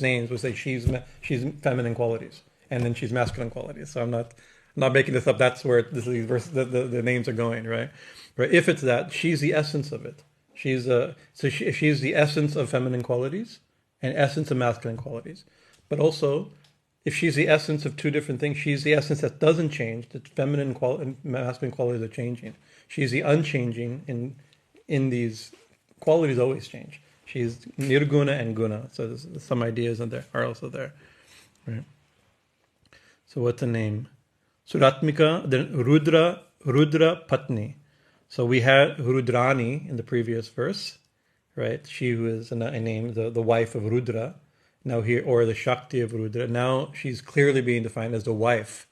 names will say she's feminine qualities. And then she's masculine qualities. So I'm not making this up. That's where these verses, the names are going, right? Right. If it's that, she's the essence of it. She's the essence of feminine qualities and essence of masculine qualities. But also, if she's the essence of two different things, she's the essence that doesn't change. That feminine and masculine qualities are changing. She's the unchanging. In these qualities always change. She's nirguna and guna. So there's some ideas are also there, right? So what's the name? Sūryātmikā, then rudra-patnī. So we had rudrāṇī in the previous verse, right? She who is a name, the wife of Rudra. Now here, or the śaktiḥ of Rudra. Now she's clearly being defined as the wife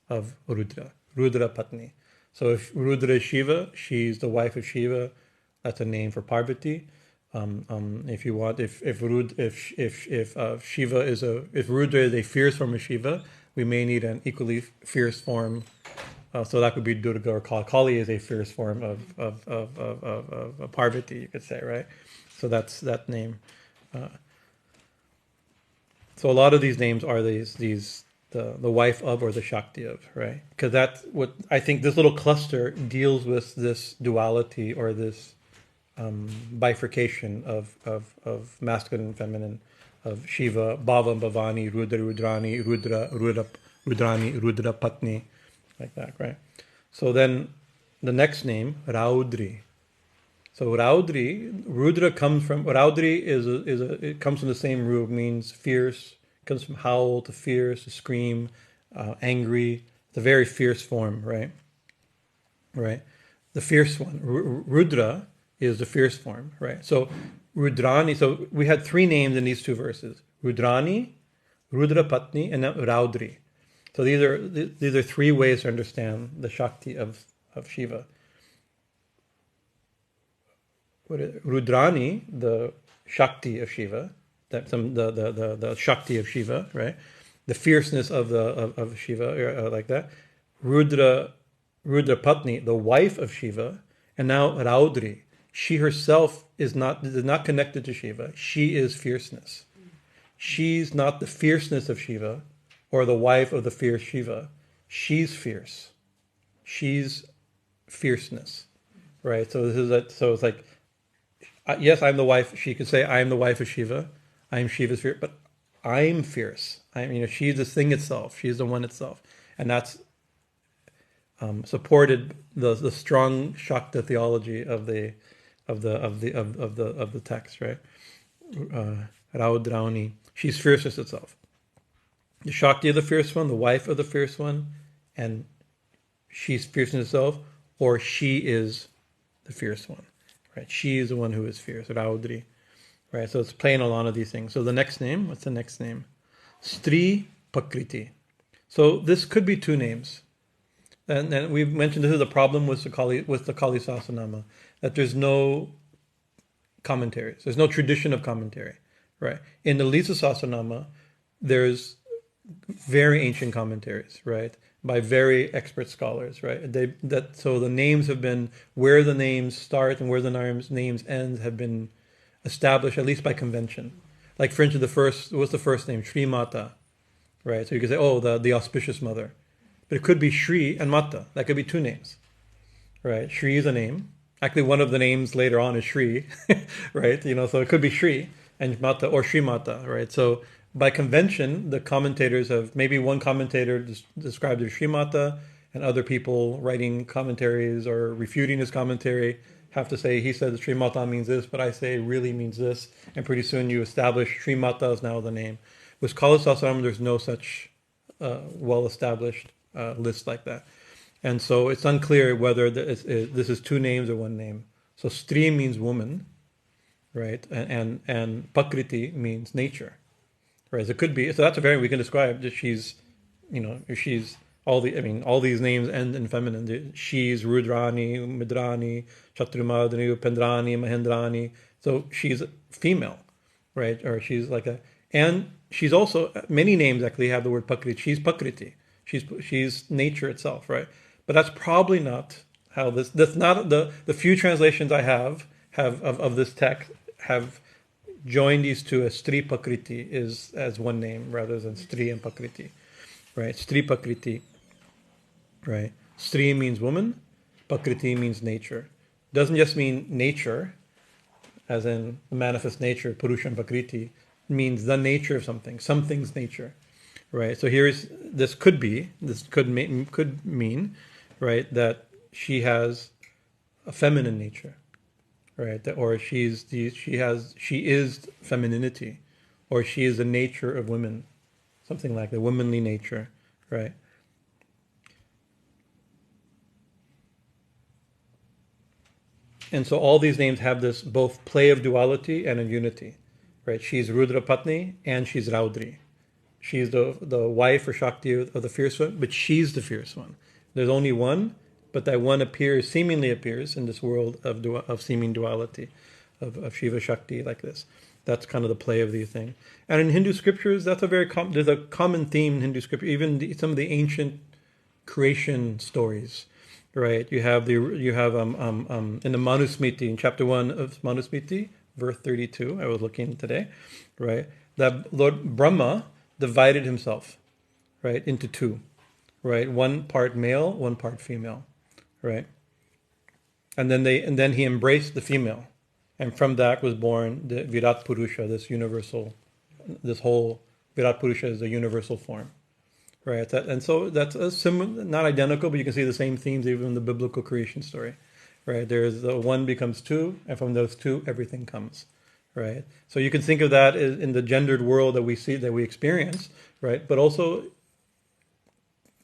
of Rudra, rudra-patnī. So if Rudra is Shiva, she's the wife of Shiva. That's a name for Parvati. If you want, if Shiva is if Rudra is a fierce form of Shiva, we may need an equally fierce form. So that could be Durga or Kali. Kali is a fierce form of Parvati, you could say, right? So that's that name. So a lot of these names are the wife of or the Shakti of, right? Because that's what I think this little cluster deals with, this duality or this bifurcation of masculine and feminine, of Shiva, Bhava, Bhavānī, Rudra, rudrāṇī, rudrāṇī, rudra-patnī, like that, right? So then the next name, raudrī. So raudrī, Rudra comes from, raudrī it comes from the same root, means fierce, comes from howl to fierce, to scream, angry. It's a very fierce form, right? Right? The fierce one. Rudra is the fierce form, right? So rudrāṇī, so we had three names in these two verses. rudrāṇī, rudra-patnī, and now raudrī. So these are three ways to understand the Shakti of Shiva. Rudrāṇī, the Shakti of Shiva, the Shakti of Shiva, right? The fierceness of Shiva, like that. Rudra-patnī, the wife of Shiva, and now raudrī. She herself is not connected to Shiva. She is fierceness. She's not the fierceness of Shiva or the wife of the fierce Shiva. She's fierce. She's fierceness, right? So it's like yes, I'm the wife. She could say, I am the wife of Shiva. I am Shiva's fierce, but I'm fierce. She's the thing itself. She's the one itself, and that's supported the strong Shakta theology of the text, right? Raudrāṇī. She's fierceness itself. The Shakti of the fierce one, the wife of the fierce one, and she's fierceness itself, or she is the fierce one, right? She is the one who is fierce, raudrī, right? So it's playing a lot of these things. So the next name, what's the next name? Strī prakriti. So this could be two names. And we've mentioned this is a problem with the Kali Sahasranāma, that there's no commentaries. There's no tradition of commentary, right? In the Lisa Sahasranāma, there's very ancient commentaries, right, by very expert scholars, right? So the names have been, where the names start and where the names end have been established, at least by convention. Like, for instance, what's the first name? Śri-Mātā, right? So you could say, oh, the auspicious mother. But it could be Shri and Mata. That could be two names, right? Shri is a name. Actually, one of the names later on is Shri, right? So it could be Shri and Mata or Shri Mata, right? So by convention, the commentators have, maybe one commentator described it as Shri Mata, and other people writing commentaries or refuting his commentary have to say, he said Shri Mata means this, but I say it really means this. And pretty soon you establish Shri Mata is now the name. With Kali Sahasranāma, there's no such well-established list like that. And so it's unclear whether this is two names or one name. So strī means woman, right? And prakriti means nature. Right? So it could be, so that's a variant we can describe that she's, all these names end in feminine. She's rudrāṇī, mṛḍānī, śatru-mardinī, upendrāṇī, mahendrāṇī. So she's female, right? Or she's like a, and she's also, many names actually have the word prakriti. She's prakriti. She's nature itself, right? But that's probably not how that's not the few translations I have of this text have joined these two as strī prakriti is as one name rather than strī and prakriti, right? Strī prakriti, right? Strī means woman, prakriti means nature. Doesn't just mean nature, as in the manifest nature, purusha and prakriti, means the nature of something, something's nature, right? So this could mean, right, that she has a feminine nature, right? Or she is femininity, or she is the nature of women, something like the womanly nature, right? And so all these names have this both play of duality and of unity, right? She's rudra-patnī and she's raudrī. She's the wife or shakti of the fierce one, but she's the fierce one. There's only one, but that one seemingly appears in this world of seeming duality, of Shiva Shakti like this. That's kind of the play of the thing. And in Hindu scriptures, that's there's a common theme in Hindu scripture, even some of the ancient creation stories, right? You have in the Manusmriti, in chapter 1 of Manusmriti, verse 32, I was looking today, right? That Lord Brahma divided himself, right, into two, right? One part male, one part female, right? And then he embraced the female, and from that was born the Virat Purusha, this whole Virat Purusha is a universal form, right? And so that's a similar, not identical, but you can see the same themes even in the biblical creation story, right? There's the one becomes two, and from those two everything comes, right? So you can think of that in the gendered world that we see, that we experience, right? But also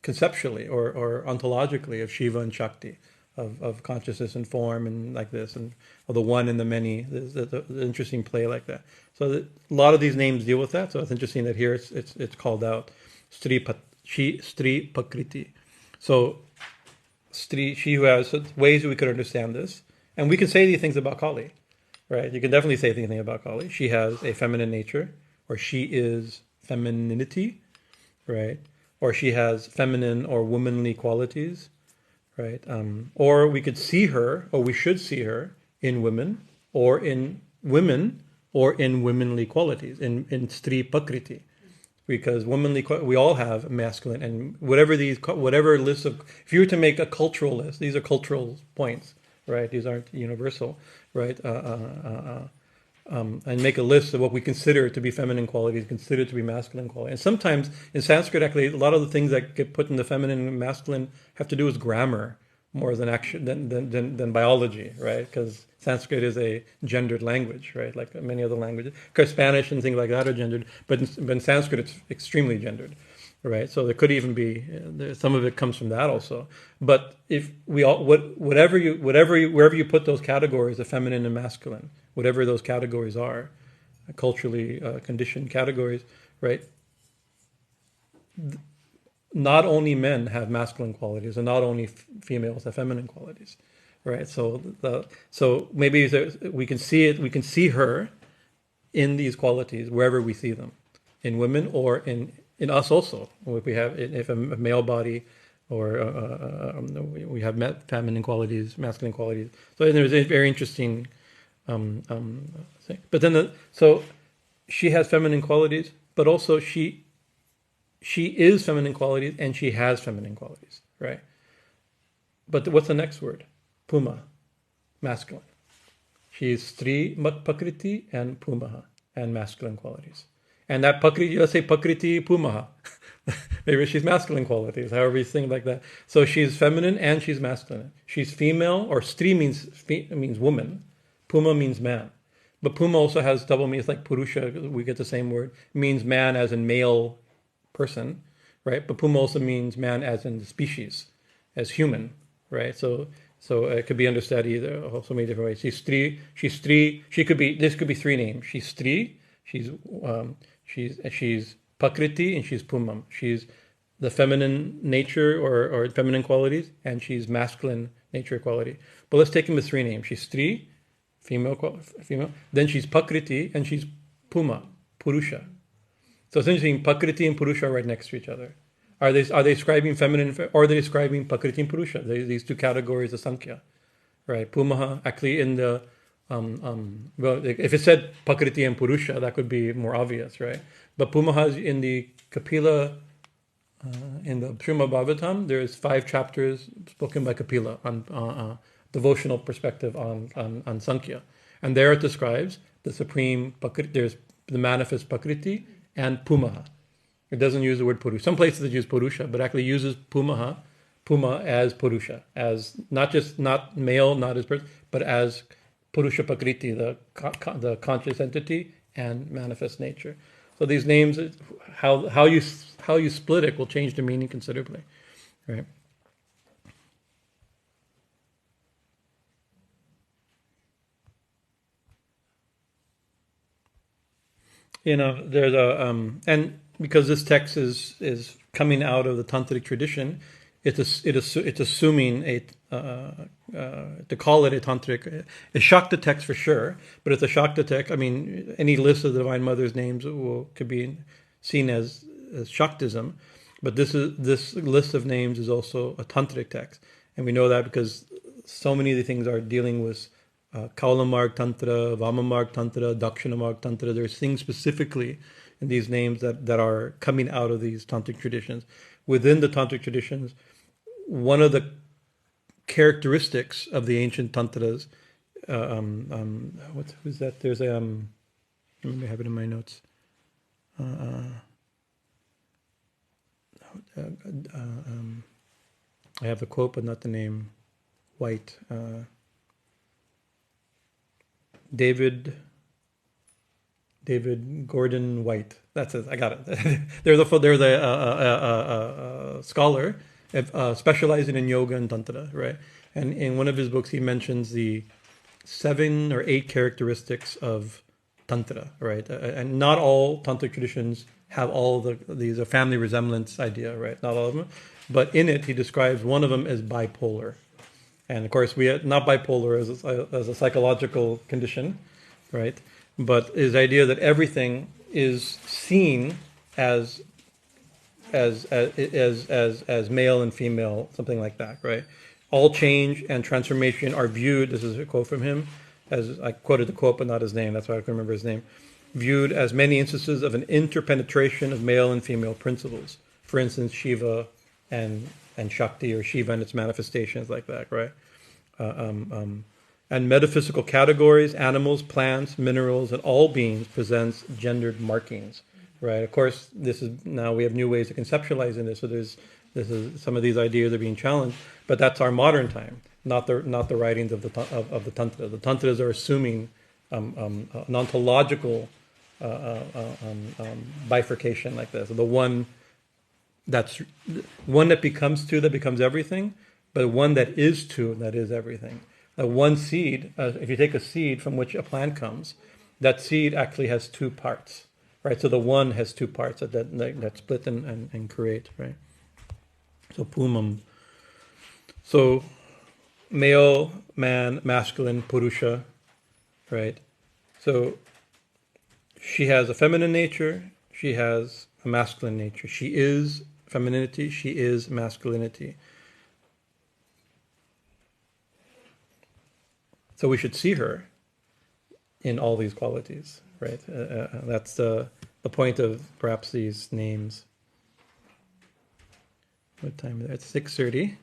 conceptually or ontologically of Shiva and Shakti, of consciousness and form and like this, and of the one and the many. There's the interesting play like that. So a lot of these names deal with that. So it's interesting that here it's called out strī prakriti. So she who has ways we could understand this, and we can say these things about Kali, right? You can definitely say anything about Kali. She has a feminine nature, or she is femininity, right? Or she has feminine or womanly qualities, right? Or we could see her, or we should see her in women, or in womanly qualities, in strī prakriti. Because we all have masculine, and whatever list of, if you were to make a cultural list, these are cultural points, right? These aren't universal, right? And make a list of what we consider to be feminine qualities, consider to be masculine qualities. And sometimes in Sanskrit, actually, a lot of the things that get put in the feminine and masculine have to do with grammar more than than biology, right? Because Sanskrit is a gendered language, right? Like many other languages. Because Spanish and things like that are gendered, but in Sanskrit it's extremely gendered, right? So there could even be some of it comes from that also. But if we all wherever you put those categories of feminine and masculine, whatever those categories are, culturally conditioned categories, right? Not only men have masculine qualities, and not only females have feminine qualities, right? So maybe we can see it. We can see her in these qualities wherever we see them, in women or in us also. If we have if a male body, or we have feminine qualities, masculine qualities. So there's a very interesting thing. But then so she has feminine qualities, but also she is feminine qualities and she has feminine qualities, right? But what's the next word? Puma, masculine. She is strī, prakriti, and pumaha, and masculine qualities. And that prakriti, let's say prakriti, pumaha. Maybe she's masculine qualities, however you think like that. So she's feminine and she's masculine. She's female, or strī means woman. Puma means man. But puma also has double meanings, like purusha, we get the same word. It means man as in male person, right? But puma also means man as in species, as human, right? So it could be understood either so many different ways. She's strī. This could be three names. She's strī. She's prakriti, and she's pumān. She's the feminine nature or feminine qualities, and she's masculine nature quality. But let's take them as three names. She's strī, female. Then she's prakriti, and she's pumān, purusha. So it's interesting. Prakriti and purusha are right next to each other. Are they describing feminine, or are they describing prakriti and purusha? These two categories of Sankhya, right? Pumaha, actually in the well, if it said prakriti and purusha, that could be more obvious, right? But pumaha is in the Kapila, in the Srimad Bhagavatam. There's 5 chapters spoken by Kapila on devotional perspective on Sankhya, and there it describes the supreme prakriti. There's the manifest prakriti and pumaha. It doesn't use the word purusha. Some places it uses purusha, but actually uses puma as purusha, as not male, not as person, but as purusha prakriti, the conscious entity and manifest nature. So these names, how you split it will change the meaning considerably, right? There's and because this text is coming out of the tantric tradition, it's assuming to call it a tantric, a Shakta text for sure, but it's a Shakta text. I mean, any list of the Divine Mother's names could be seen as Shaktism, but this list of names is also a tantric text, and we know that because so many of the things are dealing with Kaulamarg Tantra, Vamamarg Tantra, Dakshinamarg Tantra. There's things specifically in these names that are coming out of these tantric traditions. Within the tantric traditions, one of the characteristics of the ancient tantras, who's that? There's a, let me have it in my notes. I have the quote, but not the name. White. David Gordon White. That's it. I got it. There's a scholar specializing in yoga and tantra, right? And in one of his books, he mentions the 7 or 8 characteristics of tantra, right? And not all tantric traditions have all these family resemblance idea, right? Not all of them, but in it, he describes one of them as bipolar. And of course, we are not bipolar as a psychological condition, right? But his idea that everything is seen as male and female, something like that, right? All change and transformation are viewed. This is a quote from him, as I quoted the quote, but not his name. That's why I can remember his name. Viewed as many instances of an interpenetration of male and female principles. For instance, Shiva and Shakti, or Shiva and its manifestations, like that, right? and metaphysical categories, animals, plants, minerals, and all beings presents gendered markings. Right. Of course, this is now we have new ways of conceptualizing this. So some of these ideas are being challenged, but that's our modern time, not the writings of the tantra. The tantras are assuming an ontological bifurcation like this. The one that becomes two, that becomes everything, but one that is two, that is everything. One seed, if you take a seed from which a plant comes, that seed actually has two parts. Right, so the one has two parts that split and create, right? So pumān. So male, man, masculine, purusha, right? So she has a feminine nature, she has a masculine nature. She is femininity, she is masculinity. So we should see her in all these qualities. Right, that's the point of perhaps these names. What time is it? It's 6:30.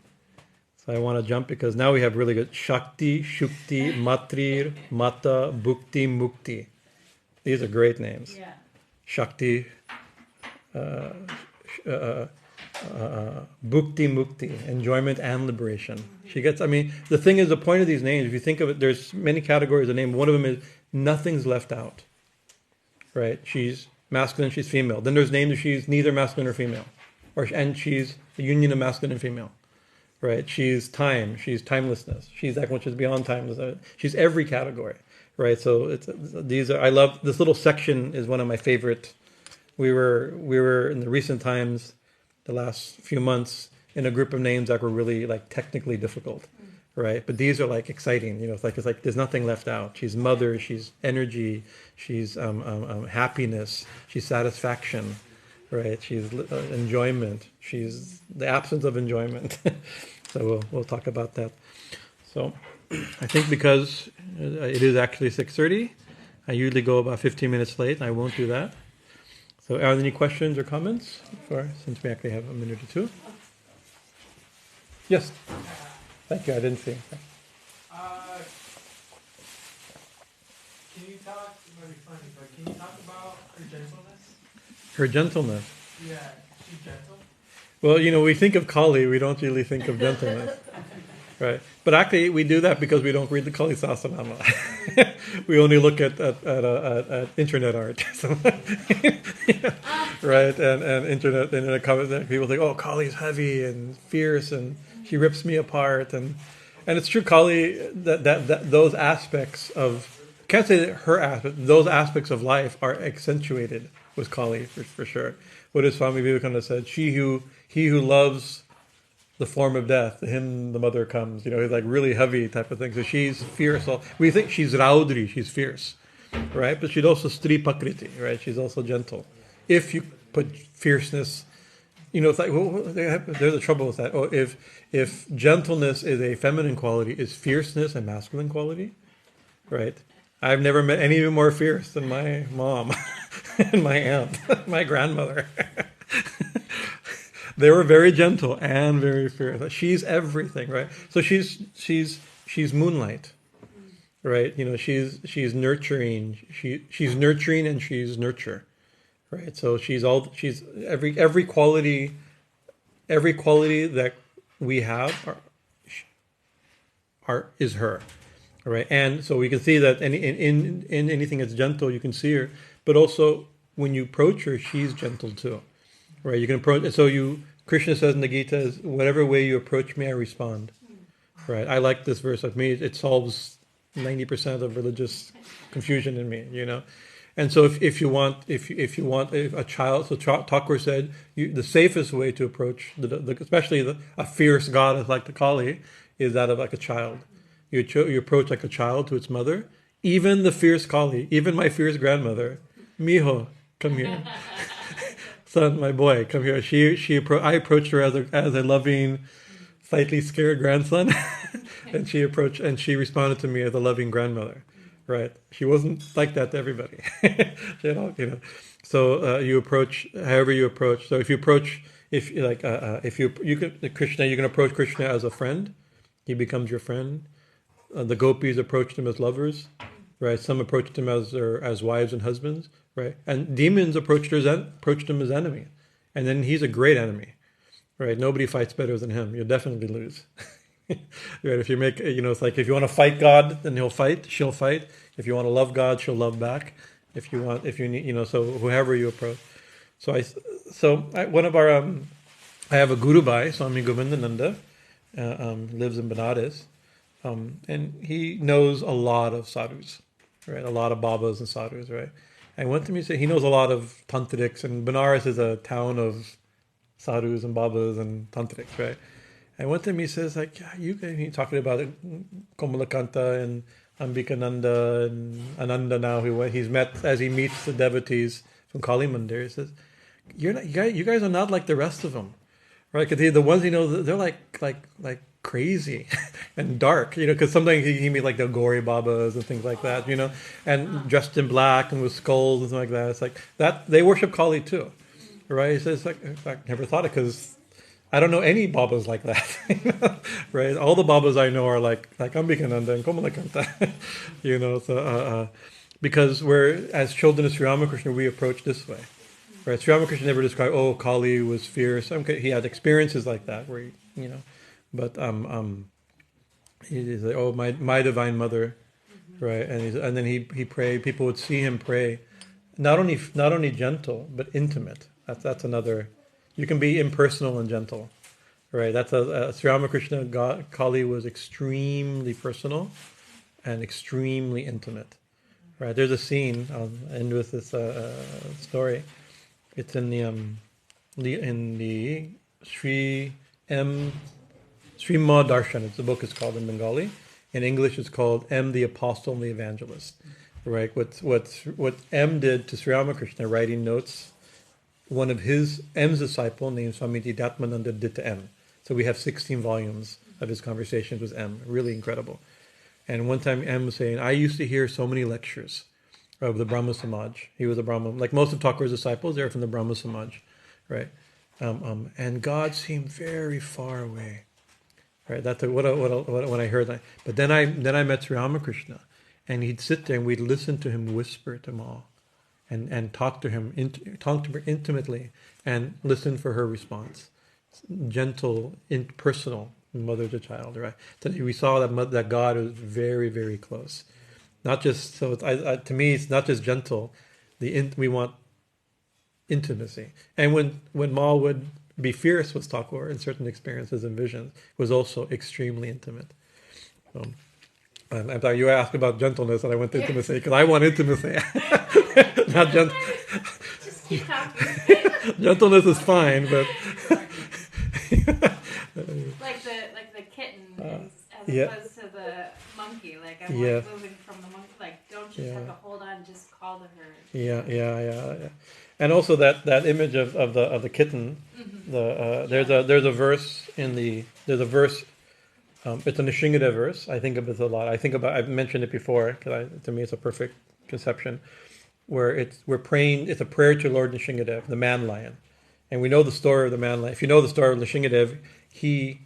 So I want to jump because now we have really good śaktiḥ, śatru-mardinī, bhuktir-muktiḥ. These are great names. Yeah. Śaktiḥ, bhuktir-muktiḥ, enjoyment and liberation. She gets. I mean, the thing is, the point of these names. If you think of it, there's many categories of name. One of them is nothing's left out. Right, she's masculine, she's female. Then there's names she's neither masculine or female, and she's a union of masculine and female. Right, she's time, she's timelessness, she's that which is beyond time. She's every category. Right, so these are. I love this little section. Is one of my favorite. We were in the recent times, the last few months, in a group of names that were really like technically difficult. Right, but these are like exciting. You know, it's like there's nothing left out. She's mother. She's energy. She's happiness. She's satisfaction. Right. She's enjoyment. She's the absence of enjoyment. So we'll talk about that. So I think because it is actually 6:30, I usually go about 15 minutes late. I won't do that. So are there any questions or comments? Since we actually have a minute or two. Yes. Thank you. I didn't see. Can you talk? It might be funny, but can you talk about her gentleness? Her gentleness. Yeah, she's gentle. Well, we think of Kali, we don't really think of gentleness, right? But actually, we do that because we don't read the Kali Sahasranāma. We only look at internet art, right? And internet comments. People think, "Oh, Kali's heavy and fierce and she rips me apart," and it's true. Kali, that those aspects of, can't say that her aspect, those aspects of life are accentuated with Kali for sure. What does Swami Bhajanananda said? He who loves the form of death, to him the mother comes. He's like really heavy type of thing. So she's fierce. We think she's raudrī, she's fierce, right? But she's also strī prakṛiḥ, right? She's also gentle. If you put fierceness. It's like there's a trouble with that. Oh, if gentleness is a feminine quality, is fierceness a masculine quality? Right? I've never met any more fierce than my mom and my aunt, my grandmother. They were very gentle and very fierce. She's everything, right? So she's moonlight, right? She's nurturing. She's nurturing and she's nurture. Right, so she's every quality that we have is her, right? And so we can see that in anything that's gentle, you can see her. But also when you approach her, she's gentle too, right? You can approach. So Krishna says in the Gita, is whatever way you approach me, I respond. Right? I like this verse. Of me, it solves 90% of religious confusion in me. And so if you want a child, so Thakur said, the safest way to approach, especially a fierce goddess like the Kali, is that of like a child. You approach like a child to its mother. Even the fierce Kali, even my fierce grandmother, Miho, come here. Son, my boy, come here. I approached her as a loving, slightly scared grandson, and she responded to me as a loving grandmother. Right, she wasn't like that to everybody, So you approach however you approach. So if you approach, Krishna, you can approach Krishna as a friend. He becomes your friend. the gopis approached him as lovers, right? Some approached him as wives and husbands, right? And demons approached him as enemy, and then he's a great enemy, right? Nobody fights better than him. You'll definitely lose. Right? If you make, it's like if you want to fight God, then she'll fight. If you want to love God, she'll love back. If you need, so whoever you approach. I have a Guru Bhai, Swami Govindananda, lives in Benares, and he knows a lot of sadhus, right? A lot of babas and sadhus, right? And went to me and said he knows a lot of tantrics, and Benares is a town of sadhus and babas and tantrics, right? And went to me and says like, he talking about Komalakanta and Ambikananda and Ananda now. He's met as he meets the devotees from Kali Mandir. He says, you guys are not like the rest of them, right? Because the ones they're like crazy and dark, because sometimes he meet like the Gauri Babas and things like that, and dressed in black and with skulls and something like that. It's like that they worship Kali too, right? He says like, in fact, never thought it because I don't know any Babas like that, right? All the Babas I know are like Ambikananda and Komalakanta, because we're, as children of Sri Ramakrishna, we approach this way, right? Sri Ramakrishna never described, Kali was fierce. He had experiences like that where, but he's like, my divine mother, right? And then he prayed. People would see him pray, not only gentle but intimate. That's another. You can be impersonal and gentle, right? That's Sri Ramakrishna. Kali was extremely personal and extremely intimate, right? There's a scene. I'll end with this story. It's in the Srimad Darshan. The book is called in Bengali. In English, it's called M, the Apostle and the Evangelist, right? What M did to Sri Ramakrishna, writing notes. One of M's disciple named Swami Jyotsnā did to M. So we have 16 volumes of his conversations with M. Really incredible. And one time M was saying, I used to hear so many lectures of the Brahma Samaj. He was a Brahma. Like most of Thakur's disciples, they're from the Brahma Samaj, right? And God seemed very far away, right? That's when I heard that. But then I met Sri Ramakrishna, and he'd sit there and we'd listen to him whisper to Ma. And talk to her intimately, and listen for her response. Gentle, personal, mother to child. Right? So we saw that God is very, very close. Not just so. To me, it's not just gentle. We want intimacy. And when Ma would be fierce with Thakur in certain experiences and visions, was also extremely intimate. I'm sorry, you asked about gentleness, and I went to intimacy because I want intimacy. Not gentle. Just keep talking. Gentleness is fine, but like the kitten, as yeah. opposed to the monkey. Like I'm Yeah. moving from the monkey. Like don't just have to hold on, just call to her. Yeah. And also that image of the kitten. Mm-hmm. There's a verse it's a Nrsimha verse. I think of it a lot. I've mentioned it before because to me it's a perfect conception, where we're praying. It's a prayer to Lord Nrsimha, the man lion, and we know the story of the man lion. If you know the story of Nrsimha, he's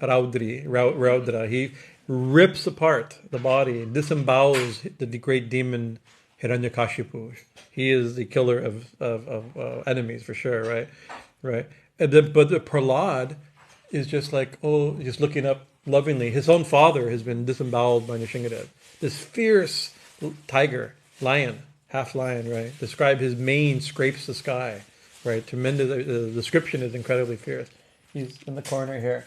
raudrī. He rips apart the body, disembowels the great demon Hiranyakashipu. He is the killer of enemies for sure, right? But the Prahlad is just like, just looking up lovingly. His own father has been disemboweled by Nrsimha. This fierce tiger, lion, half lion, right? Describe his mane scrapes the sky, right? Tremendous. The description is incredibly fierce. He's in the corner here.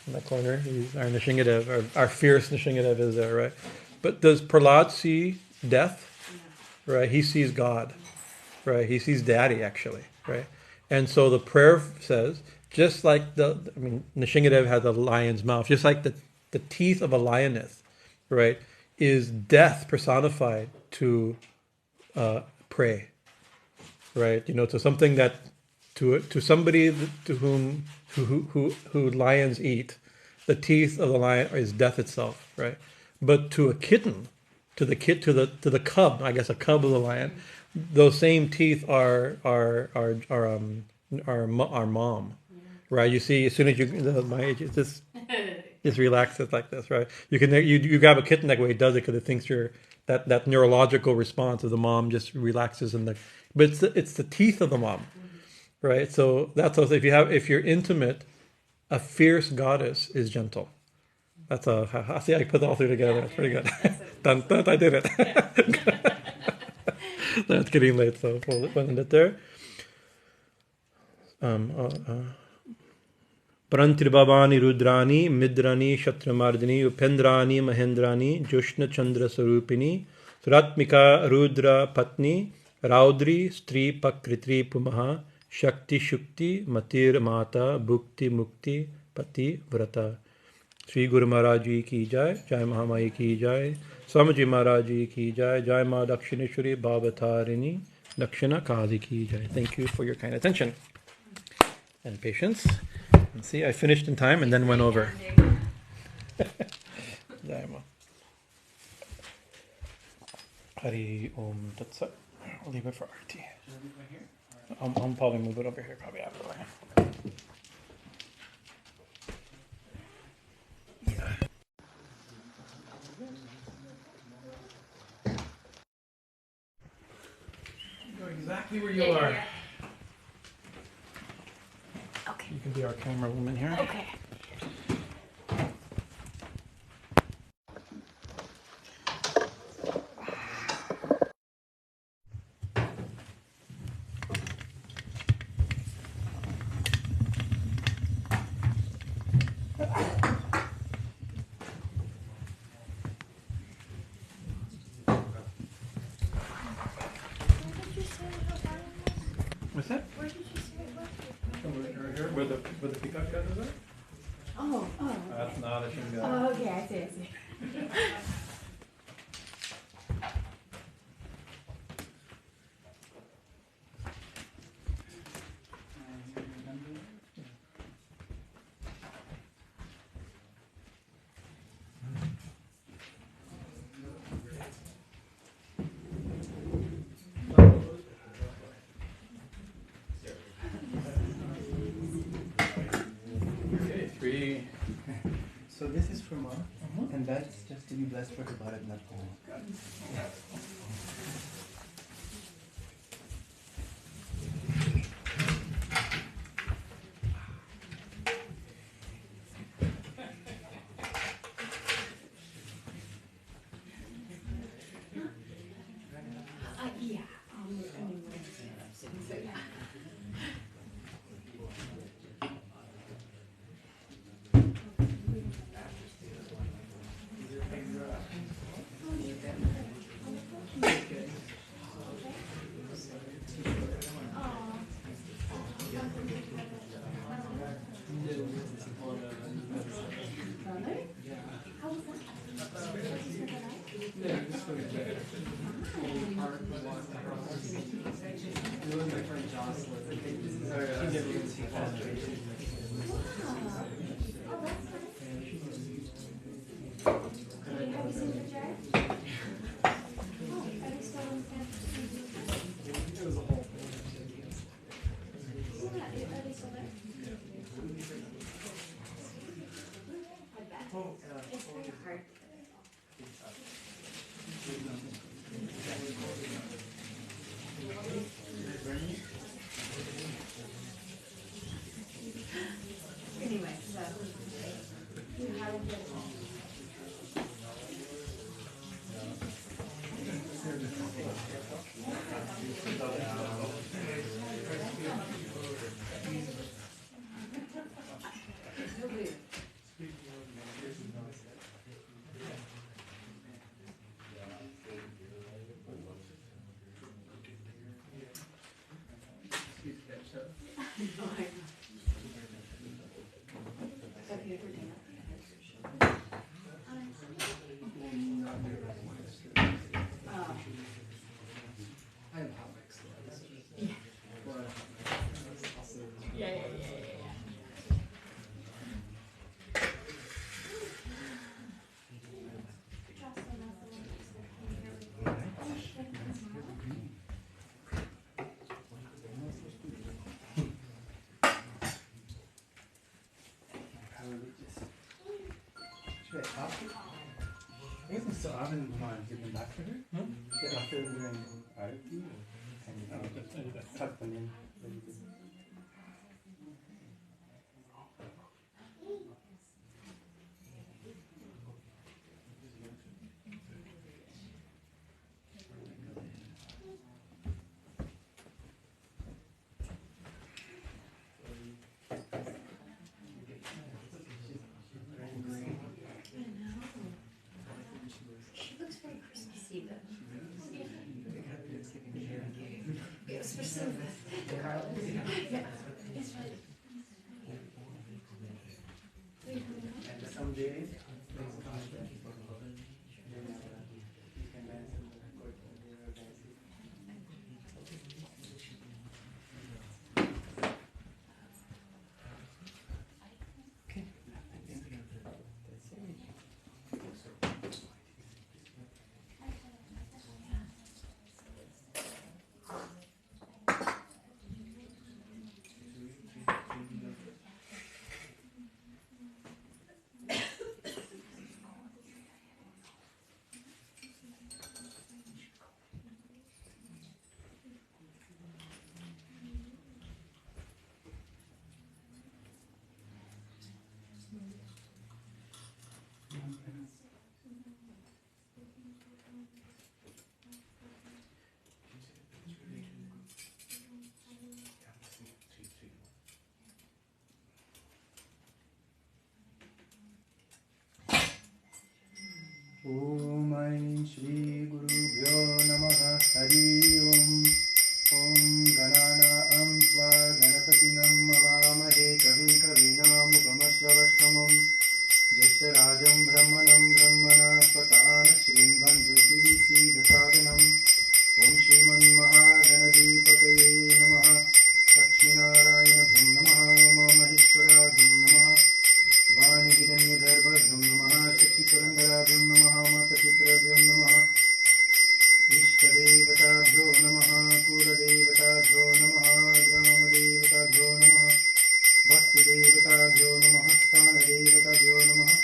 In the corner, he's our Nrsimha, our fierce Nrsimha is there, right? But does Prahlad see death? Right? He sees God, right? He sees Daddy, actually, right? And so the prayer says, just like Nrsimha has a lion's mouth, just like the teeth of a lioness, right, is death personified to prey, right? To something that to somebody to who lions eat, the teeth of the lion is death itself, right? But to a kitten, to the cub, I guess a cub of the lion, those same teeth are mom, right? You see, as soon as my age, it's just Just relax it like this, right? You can you grab a kitten that way. It does it because it thinks you're that neurological response of the mom just relaxes in the. But it's the teeth of the mom, right? So that's also if you're intimate, a fierce goddess is gentle. That's see, I put it all three together. That's pretty good. Dun, dun, I did it. That's getting late, so we'll end it there. bhrāntir-bhavānī rudrāṇī mṛḍānī śatru-mardinī upendrāṇī mahendrāṇī jyotsnā candra-svarūpiṇī śurātmikā rudra-patnī raudrī strī prakṛiḥ pumān śaktiḥ-matir-mātā bhuktir-muktiḥ pati-vratā. Sri Guru Maharaj Ji ki jai, Jai Mahamaya ki jai, Swami Maharaj Ji ki jai, Jai Ma Dakshineshwari Bhavatarini, Dakshina Kālī ki jai. Thank you for your kind attention and patience. And see, I finished in time and then went over. Jai Ma. Hari Om Tat Sat. I'll leave it for arati. I'll probably move it over here probably after. Exactly where you are. Yeah. Okay. You can be our camera woman here. Okay. What's that? Where did you say it was? Over here, where the peacock feathers are? Oh. That's not a shingo. Oh, okay, I see. Okay, three. So this is for mom, and that's just to be blessed for the Bharat Natma. Yeah. So, yeah. Anyway, so you have So after the pumān, give them back to her? After doing arati and cut them in. Someday, Om Aim Shri Gurubhyo Namaha Hari Om Om Ganana Tva Ganapatinam Avamahe Kavi Kavinam Upamaslavastamam Jyesha Rajam Brahmanam Brahmana Spatana Shrinvan Dhasadanam Om Shriman Mahaganadipataye Namaha Lakshminarayana Bhum Namaha Om Maheshwara Bhum Namaha Vānigidanyagarbham Namaha Shakti-Purandarabhyam Namaha Mata-Pitrabhyam Namaha Ishtadevatabhyo Namaha Kuladevatabhyo Namaha Gramadevatabhyo Namaha Bhaktidevatabhyo Namaha Stanadevatabhyo Namaha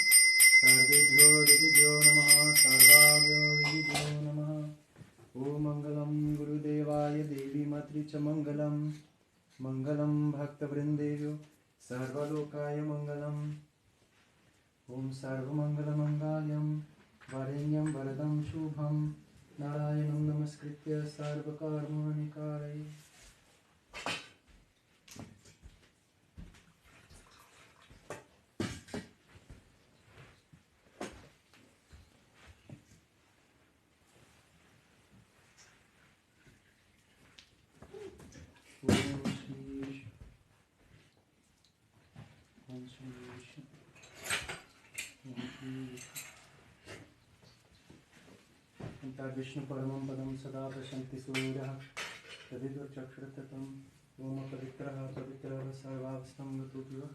Sarvebhyo Vidibhyo Namaha Sarvabhyo Vidibhyo Namaha Om Mangalam Gurudevaya Devi Matricha Mangalam Mangalam Bhakta-vrindevyo Sarvalokaya Mangalam Om Sarvamangala-mangalyam Varenyam Varadam Shubham Narayanam Namaskritya Sarvakarmani Kālī. Vishnu Paramam Padam Sada Prashanti Suryaha Tadidur Chakshratam Oma Pavitraha Pavitraha Sarvavastam Gatubhyo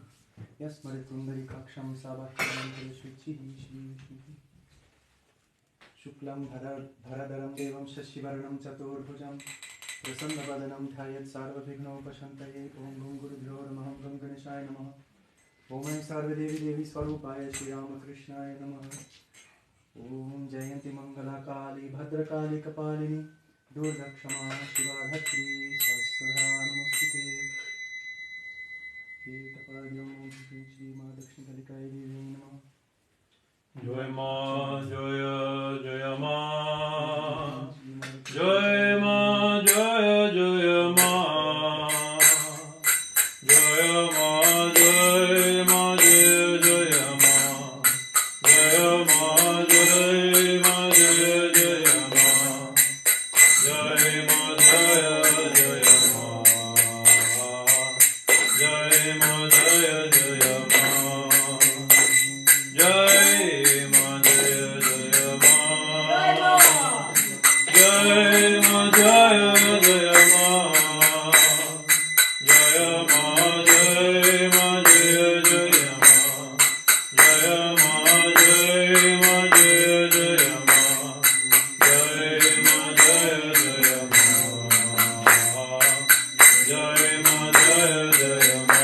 Yasmaritundari Kaksham Sabhaksham Shrichihi Shrichihi Shuklam Bharadaram Devam Shashivaranam Chaturbhujam Prasannabadanam Dhayat Sarvabhigno Pashantaye Om Gum Gurubhyo Namah Gam Ganeshaya Namah Om Aim Sarvadevi Devi Swarupaya Shri Ramakrishnaya Namah Om Jayanti Mangala Kali Bhadrakali Kapalini Durgakshama Shiva Dhatri Sahasranāma Namostute Yetapadyam Shri Madakshmi Kalikai Devi Namah Joy Ma Joya Joya Ma Joy Ma Joya Joya Ma Joya Ma Joy Ma Joya Joya Ma Joya Ma Joy Ma Joya Joya Ma Joy Ma Joya Joya Ma Joy Ma Joya Joya Ma Joy Ma Joya Joya Ma Joy Ma Joya Joya Ma Jaya Ma Jaya Ma Jaya Jaya Ma Jaya Ma Jaya Ma Jaya Jaya Ma Jaya Ma Jaya Jaya Ma Jaya Ma Jaya Jaya Ma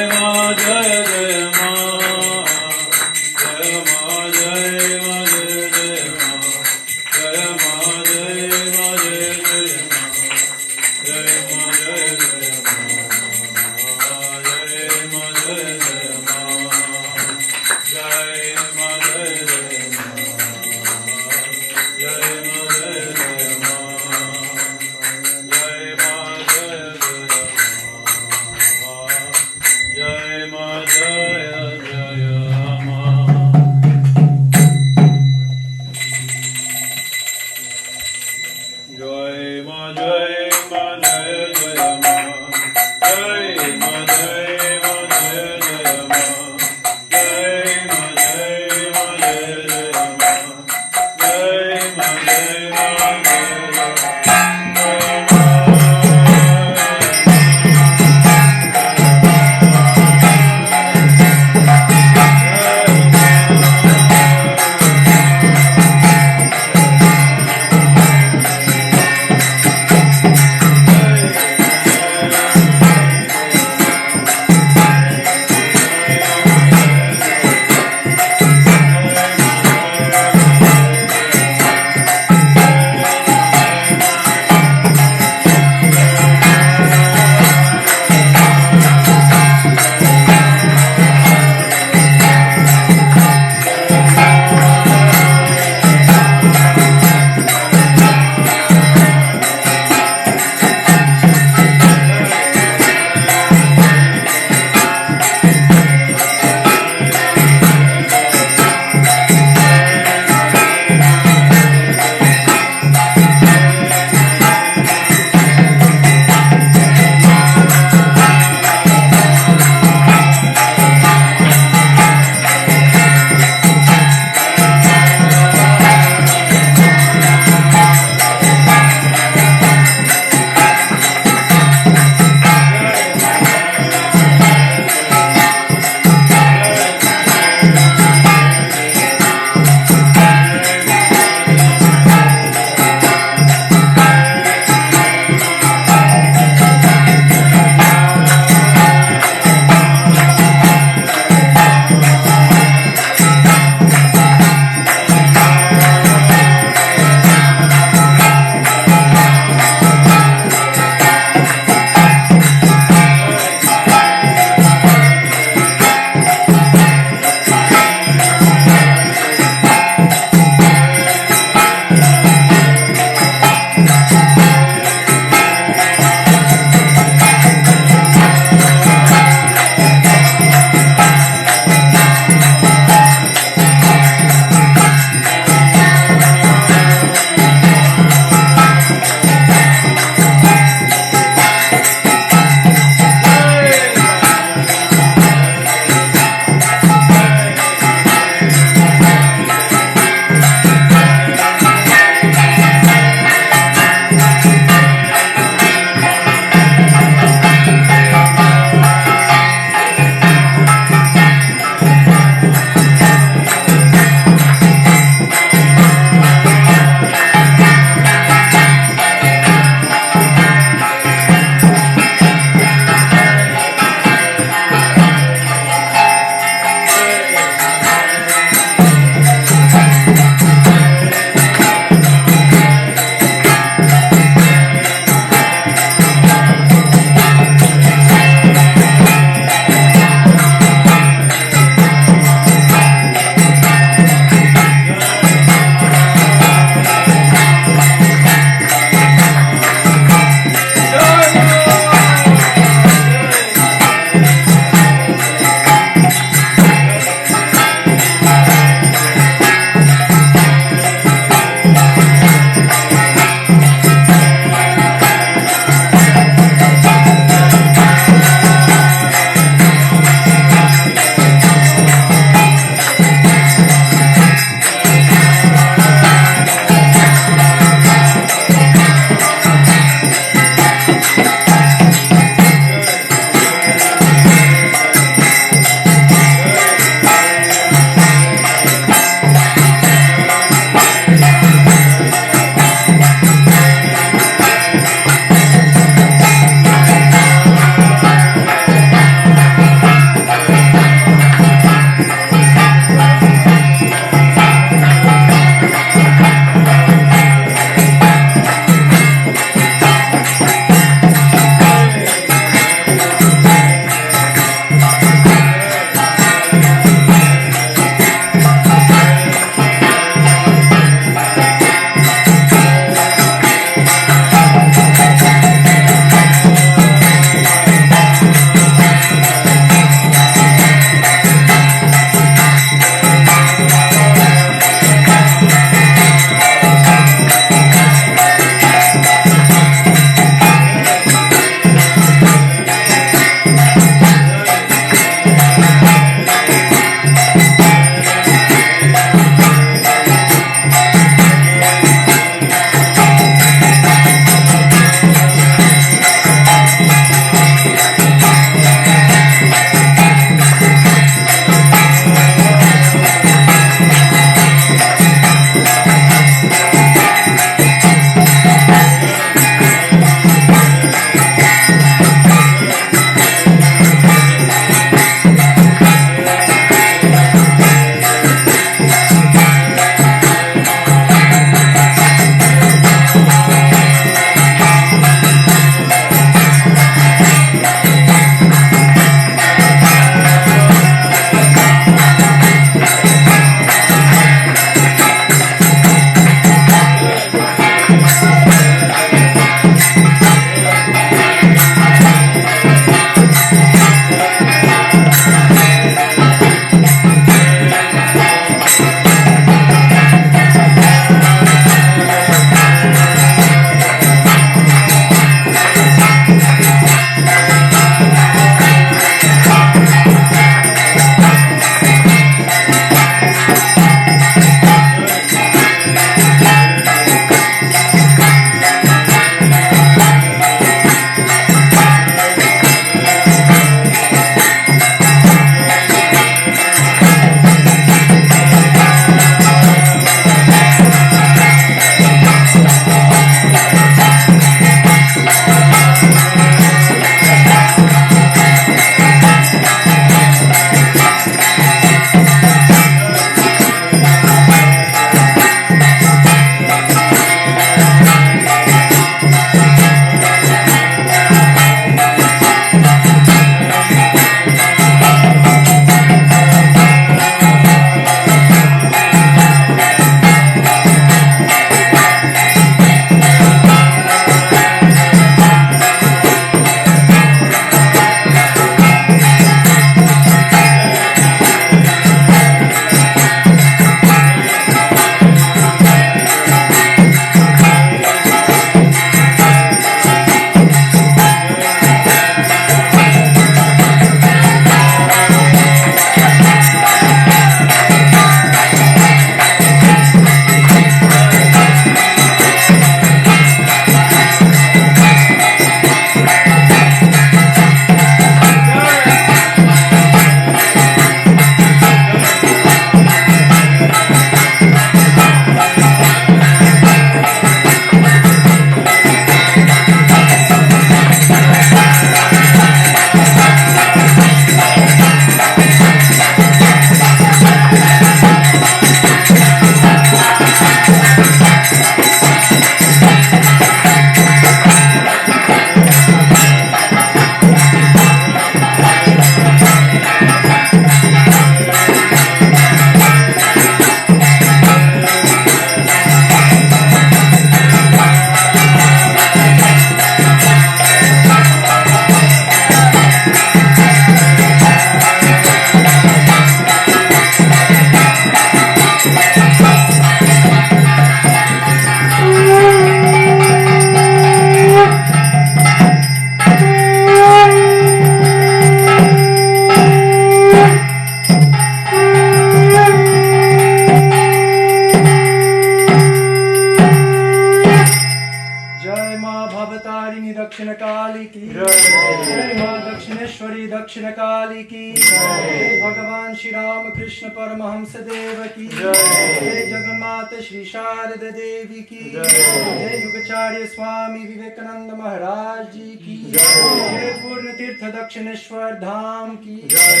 जय माँ भवतारिणी दक्षिण काली की जय माँ दक्षिणेश्वरी दक्षिण काली की जय भगवान श्री राम कृष्ण परमहंस देव की जय जगन्माता श्री शारदा देवी की जय युगाचार्य स्वामी विवेकानंद महाराज जी की जय पूर्ण तीर्थ दक्षिणेश्वर धाम की जय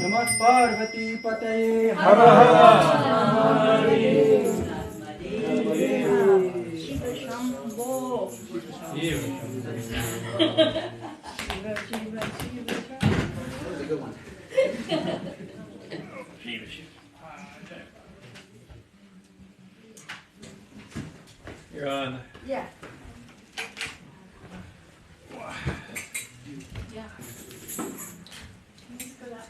नमः पार्वती पतये हर हर Mahadev. You're on. Yeah. Yeah. Let's go that.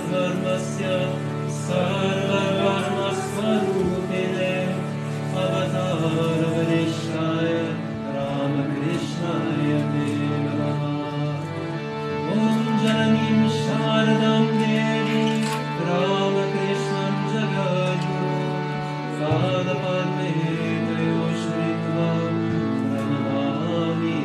धर्मस्य सर्वधर्मस्वरूपिणे अवतारवरिष्ठाय रामकृष्णाय ते नमः। ॐ जननीं शारदां देवीं रामकृष्णं जगद्गुरुं पादपद्मे तयोः श्रीत्वा प्रणमामि।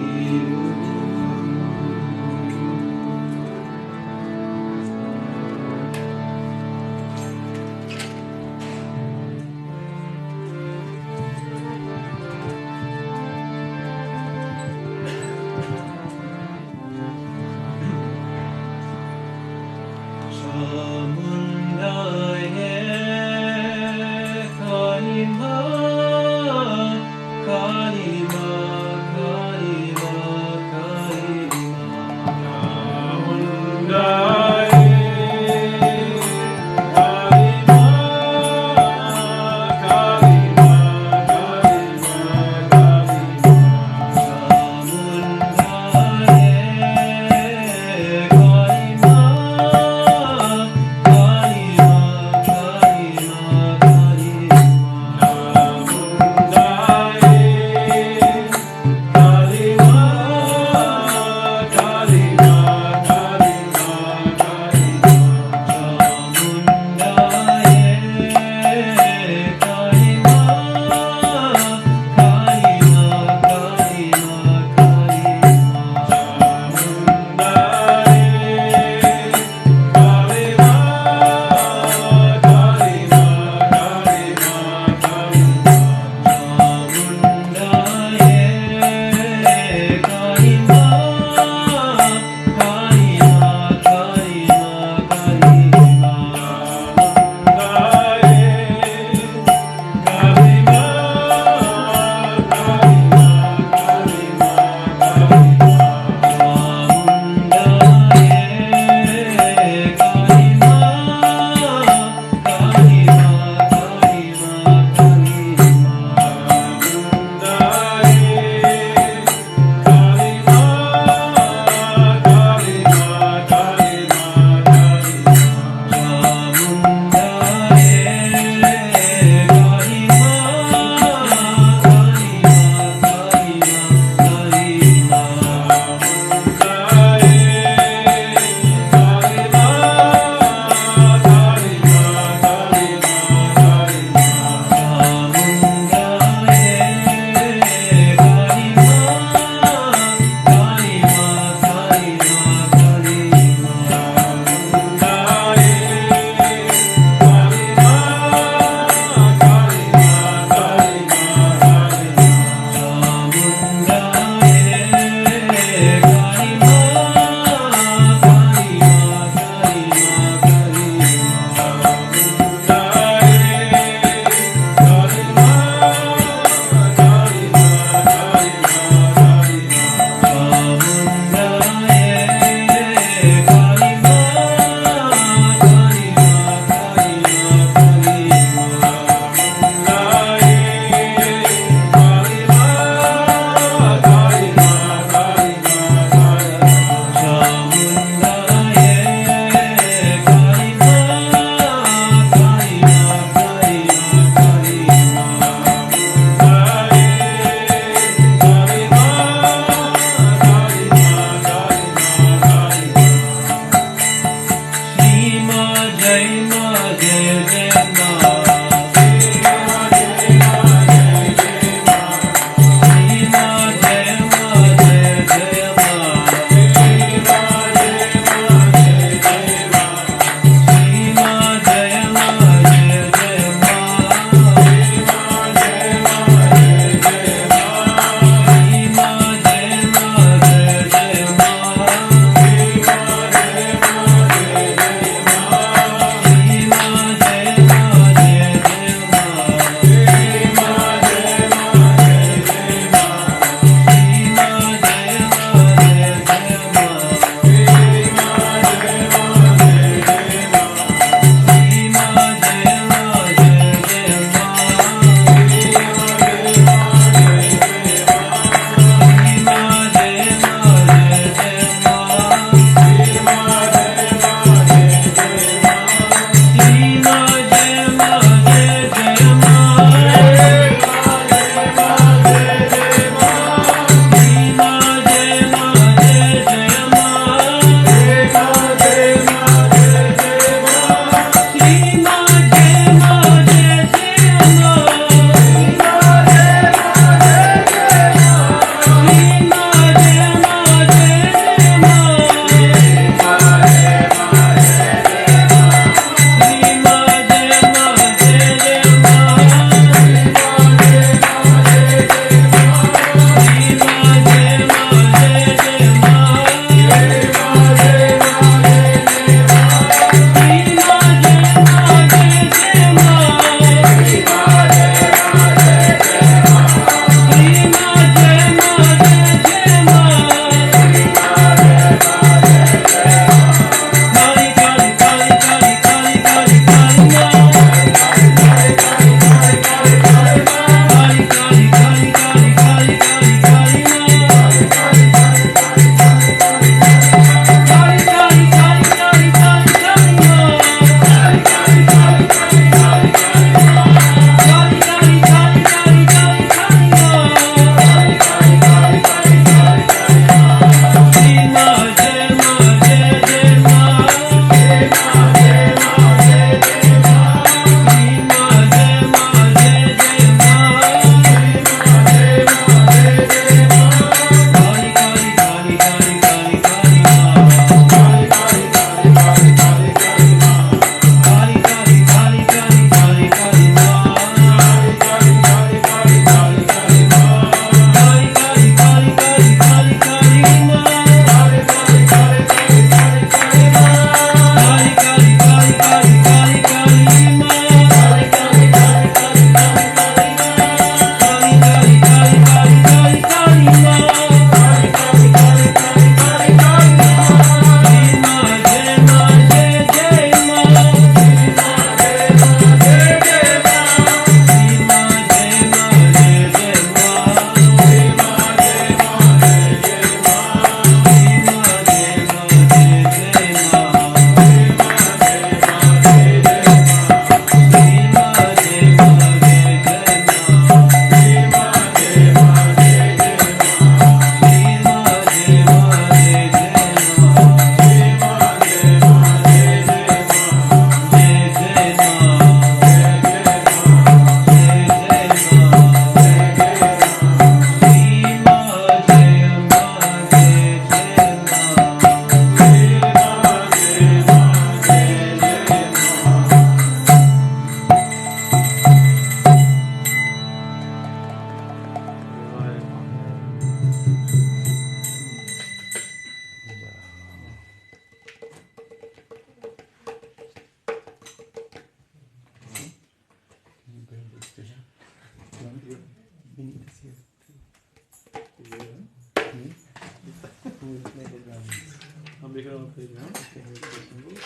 who will play the drums? Ambika will play drums. Okay, he will play cymbals.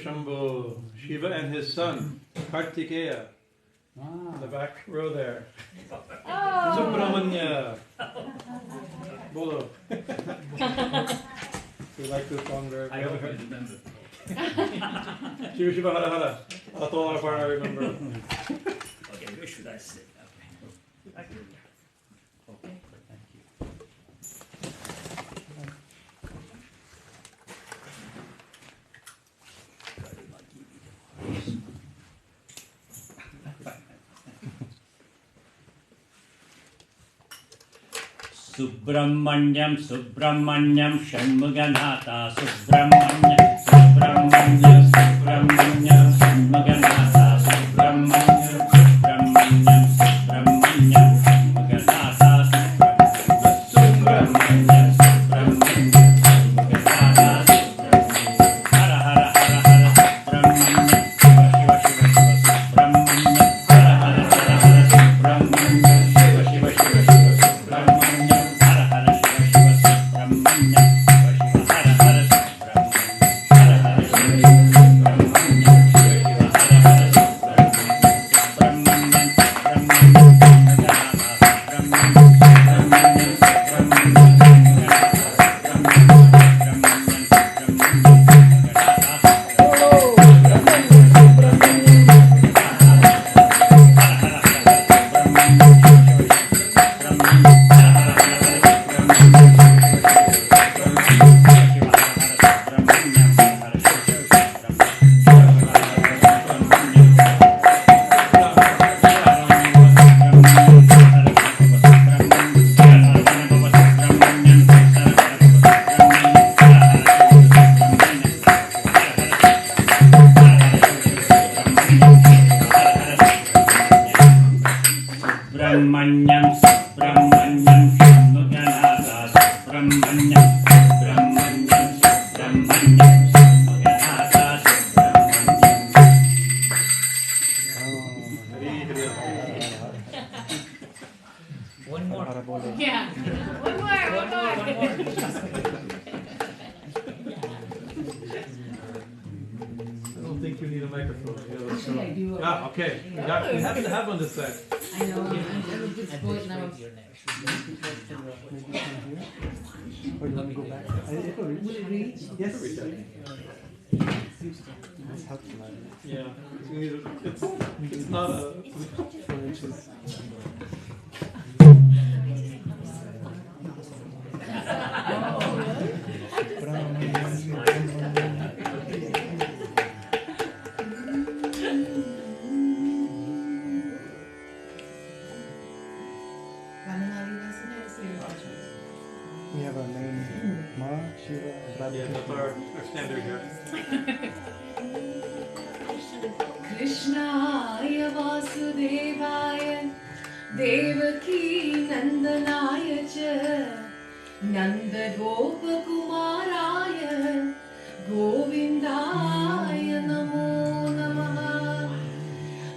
Shambhu, Shiva and his son, Kartikeya. The back row there. Oh. Subramanya. Bolo. We like this song very much. I hope you remember. Shiva Shiva Hara Hara. That's all I remember. Okay, where should I sit? Okay. Okay, thank you. Subramanyam, Subramanyam, Shanmuganatha, Subramanyam, Subramanyam, Subramanyam, Shanmuganatha, Subramanyam, Subramanyam, Subramanyam, Shanmuganatha, Subramanyam, Subramanyam, Shanmuganatha, Hara Hara Hara Hara, Subramanyam, Shiva Shiva Shiva Shiva, Subramanyam, Hara Hara Hara Hara, Subramanyam, Shiva Shiva Shiva Shiva, Subramanyam. We have our name, Ma, Shiva, Bhajanananda. Yeah, that's our standard here. Krishnaya Vasudevaya Devaki Nandanaya cha Nanda Gopakumaraya Govindaya Namo Namaha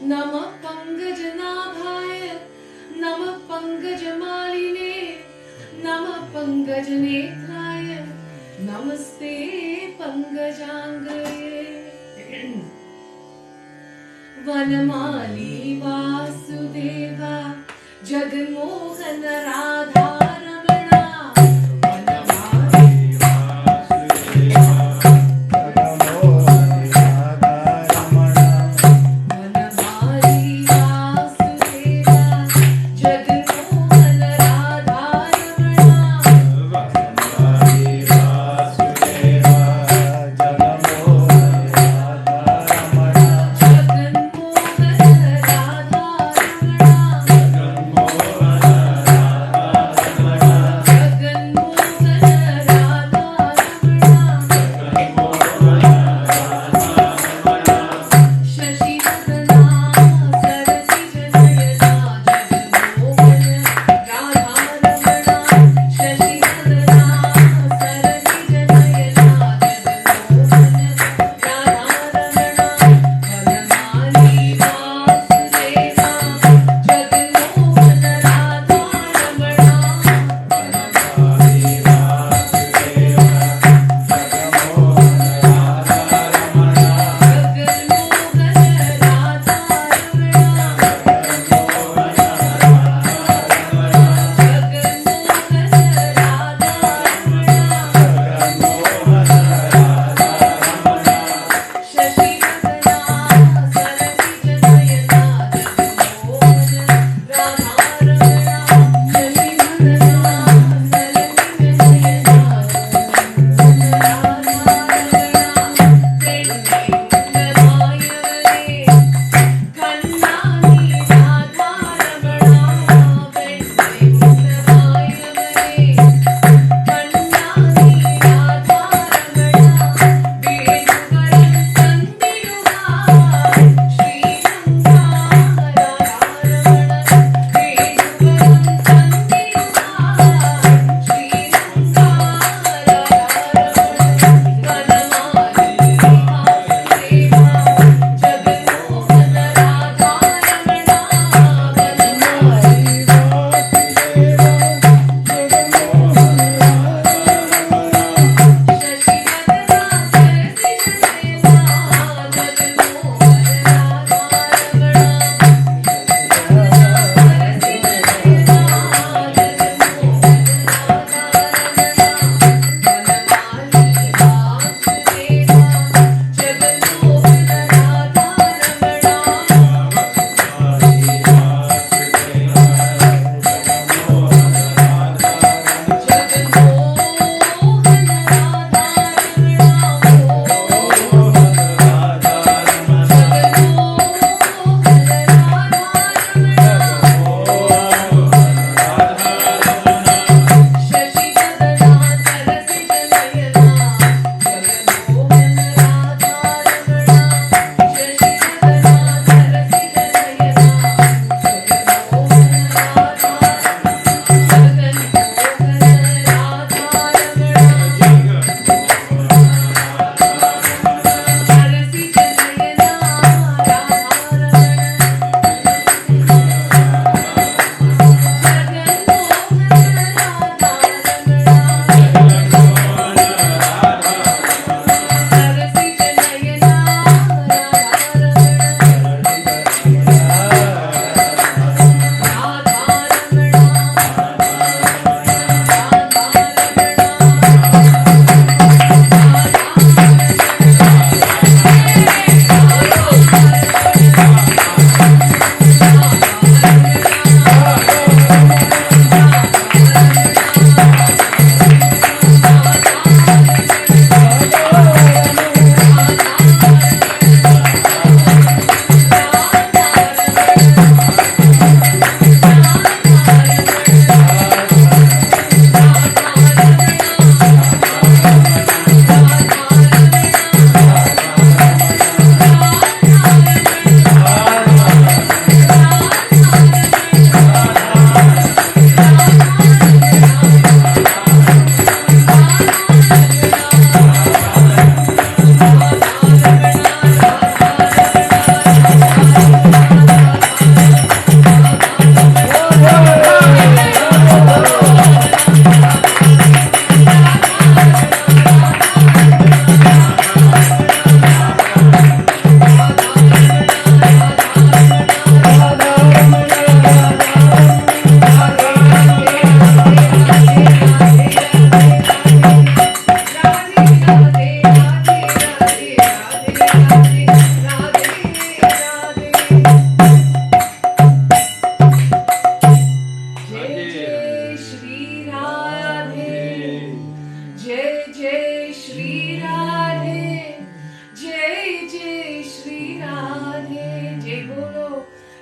Namah Pangajanabhaya Namah Pangajamaline Namah Pangajanetraya Namaste Pangajangaye Vanamali Vasudeva Jaganmohana Radha Ramana Vanamali Vasudeva Jaganmohana Radha Ramana Vanamali Vasudeva Jaganmohana Radha Ramana Vanamali Vasudeva Jaganmohana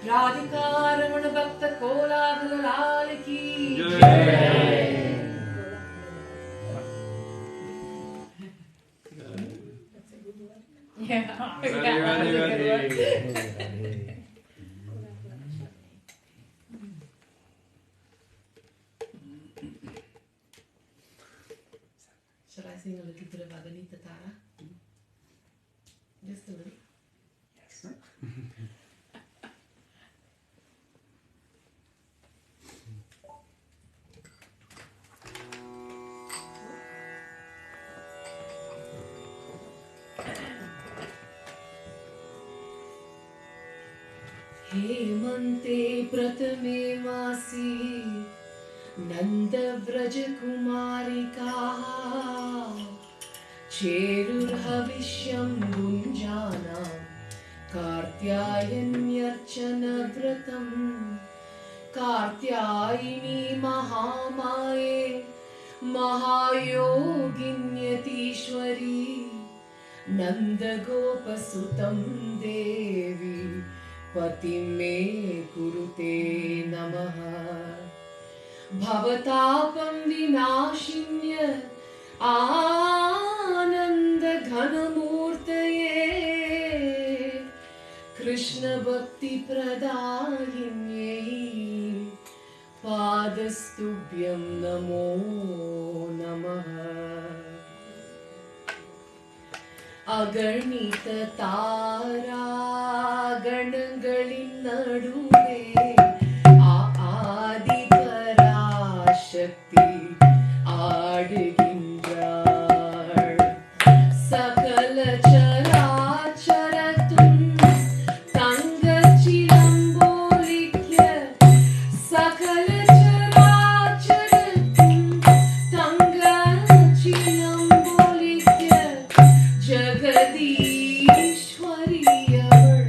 Radhika रमण भक्त कोलाहल लाल की Yeah. Should I sing a little bit of Aganita Tara? Just a little. Yes. हेमन्ते प्रथमे मासी नंद व्रज कुमारिकाः चेरुर्हविष्यं भुञ्जानां कार्त्यायन्यर्चन व्रतं कार्त्यायिनी महामाये महायोगिन्यतीश्वरी नन्दगोपसुतं देवी पति मे कुरुते नमः भवतापं विनाशिन्य आनंद घनमूर्तये कृष्ण भक्ति प्रदायिन्यै पादस्तुभ्यं नमो नमः अगणित तारा गणங்களின் நடுவே ஆதி பராசக்தி ஆடுகின்றாள் சகல சராச்சரத்தும் தங்கச் சிலம்போலிக்க சகல சராச்சரத்தும் தங்கச் சிலம்போலிக்க ஜகதீஸ்வரி அவள்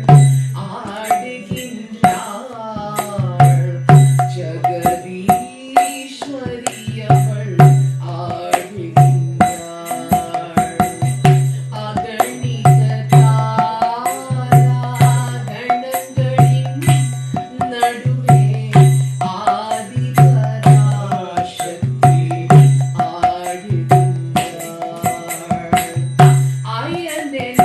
ஆடுகின்றாள் ஜகதீஸ்வரி அவள் ஆடுகின்றாள் அகணித தாராகணங்களின் நடுவே ஆதி பராசக்தி ஆடுகின்றாள் அயனென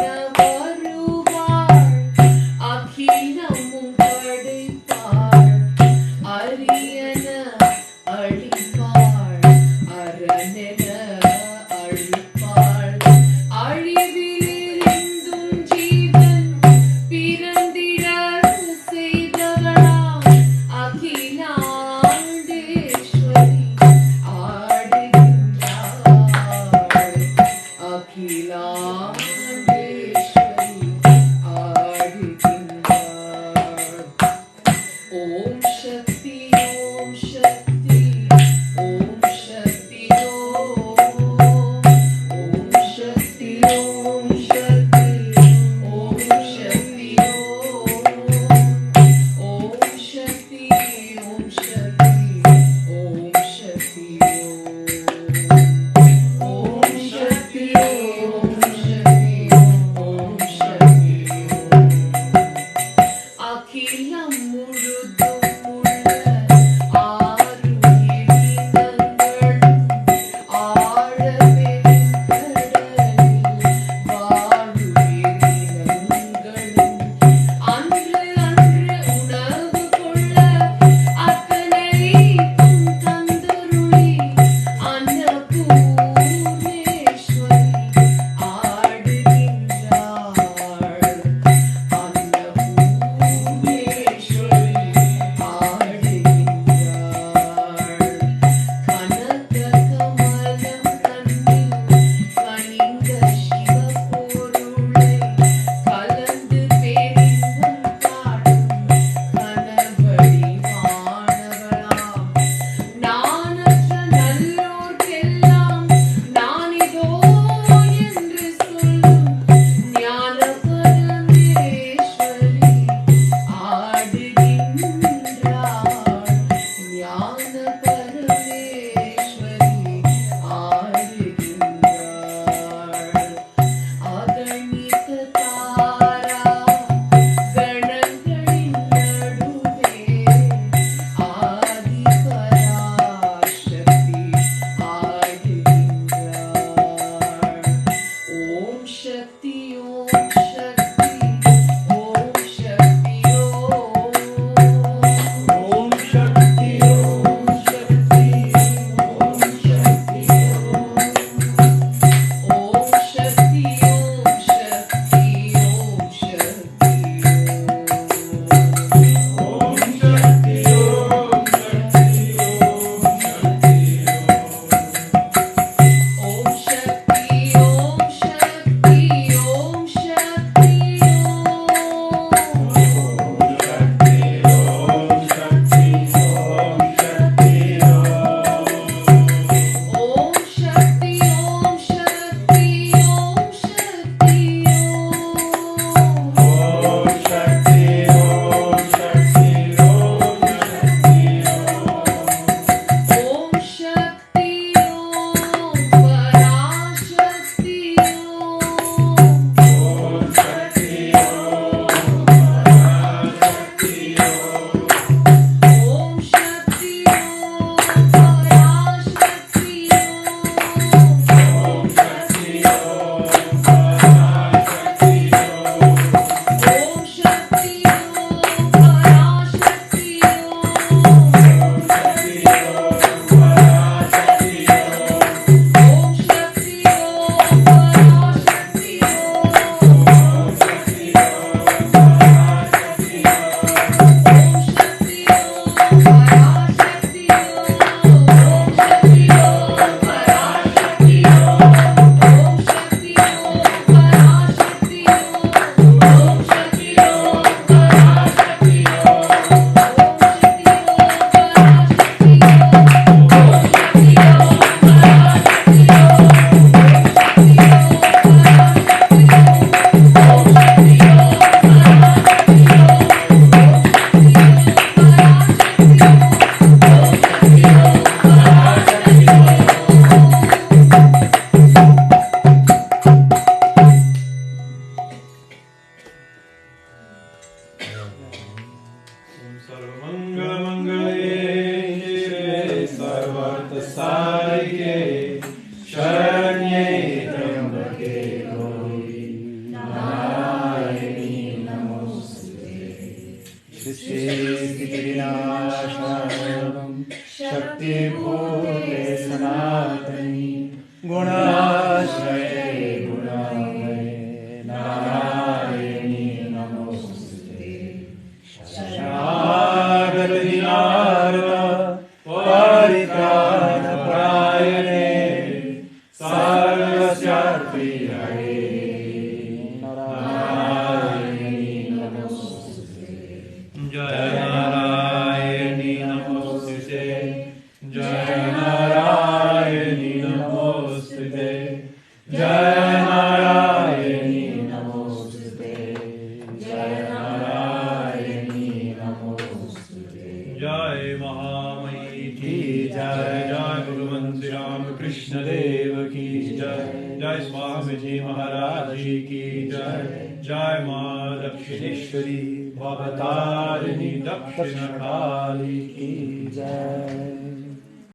जय स्वामी जी महाराज की जय। जय माँ दक्षिणेश्वरी भवतारिणी दक्षिण काली की जय।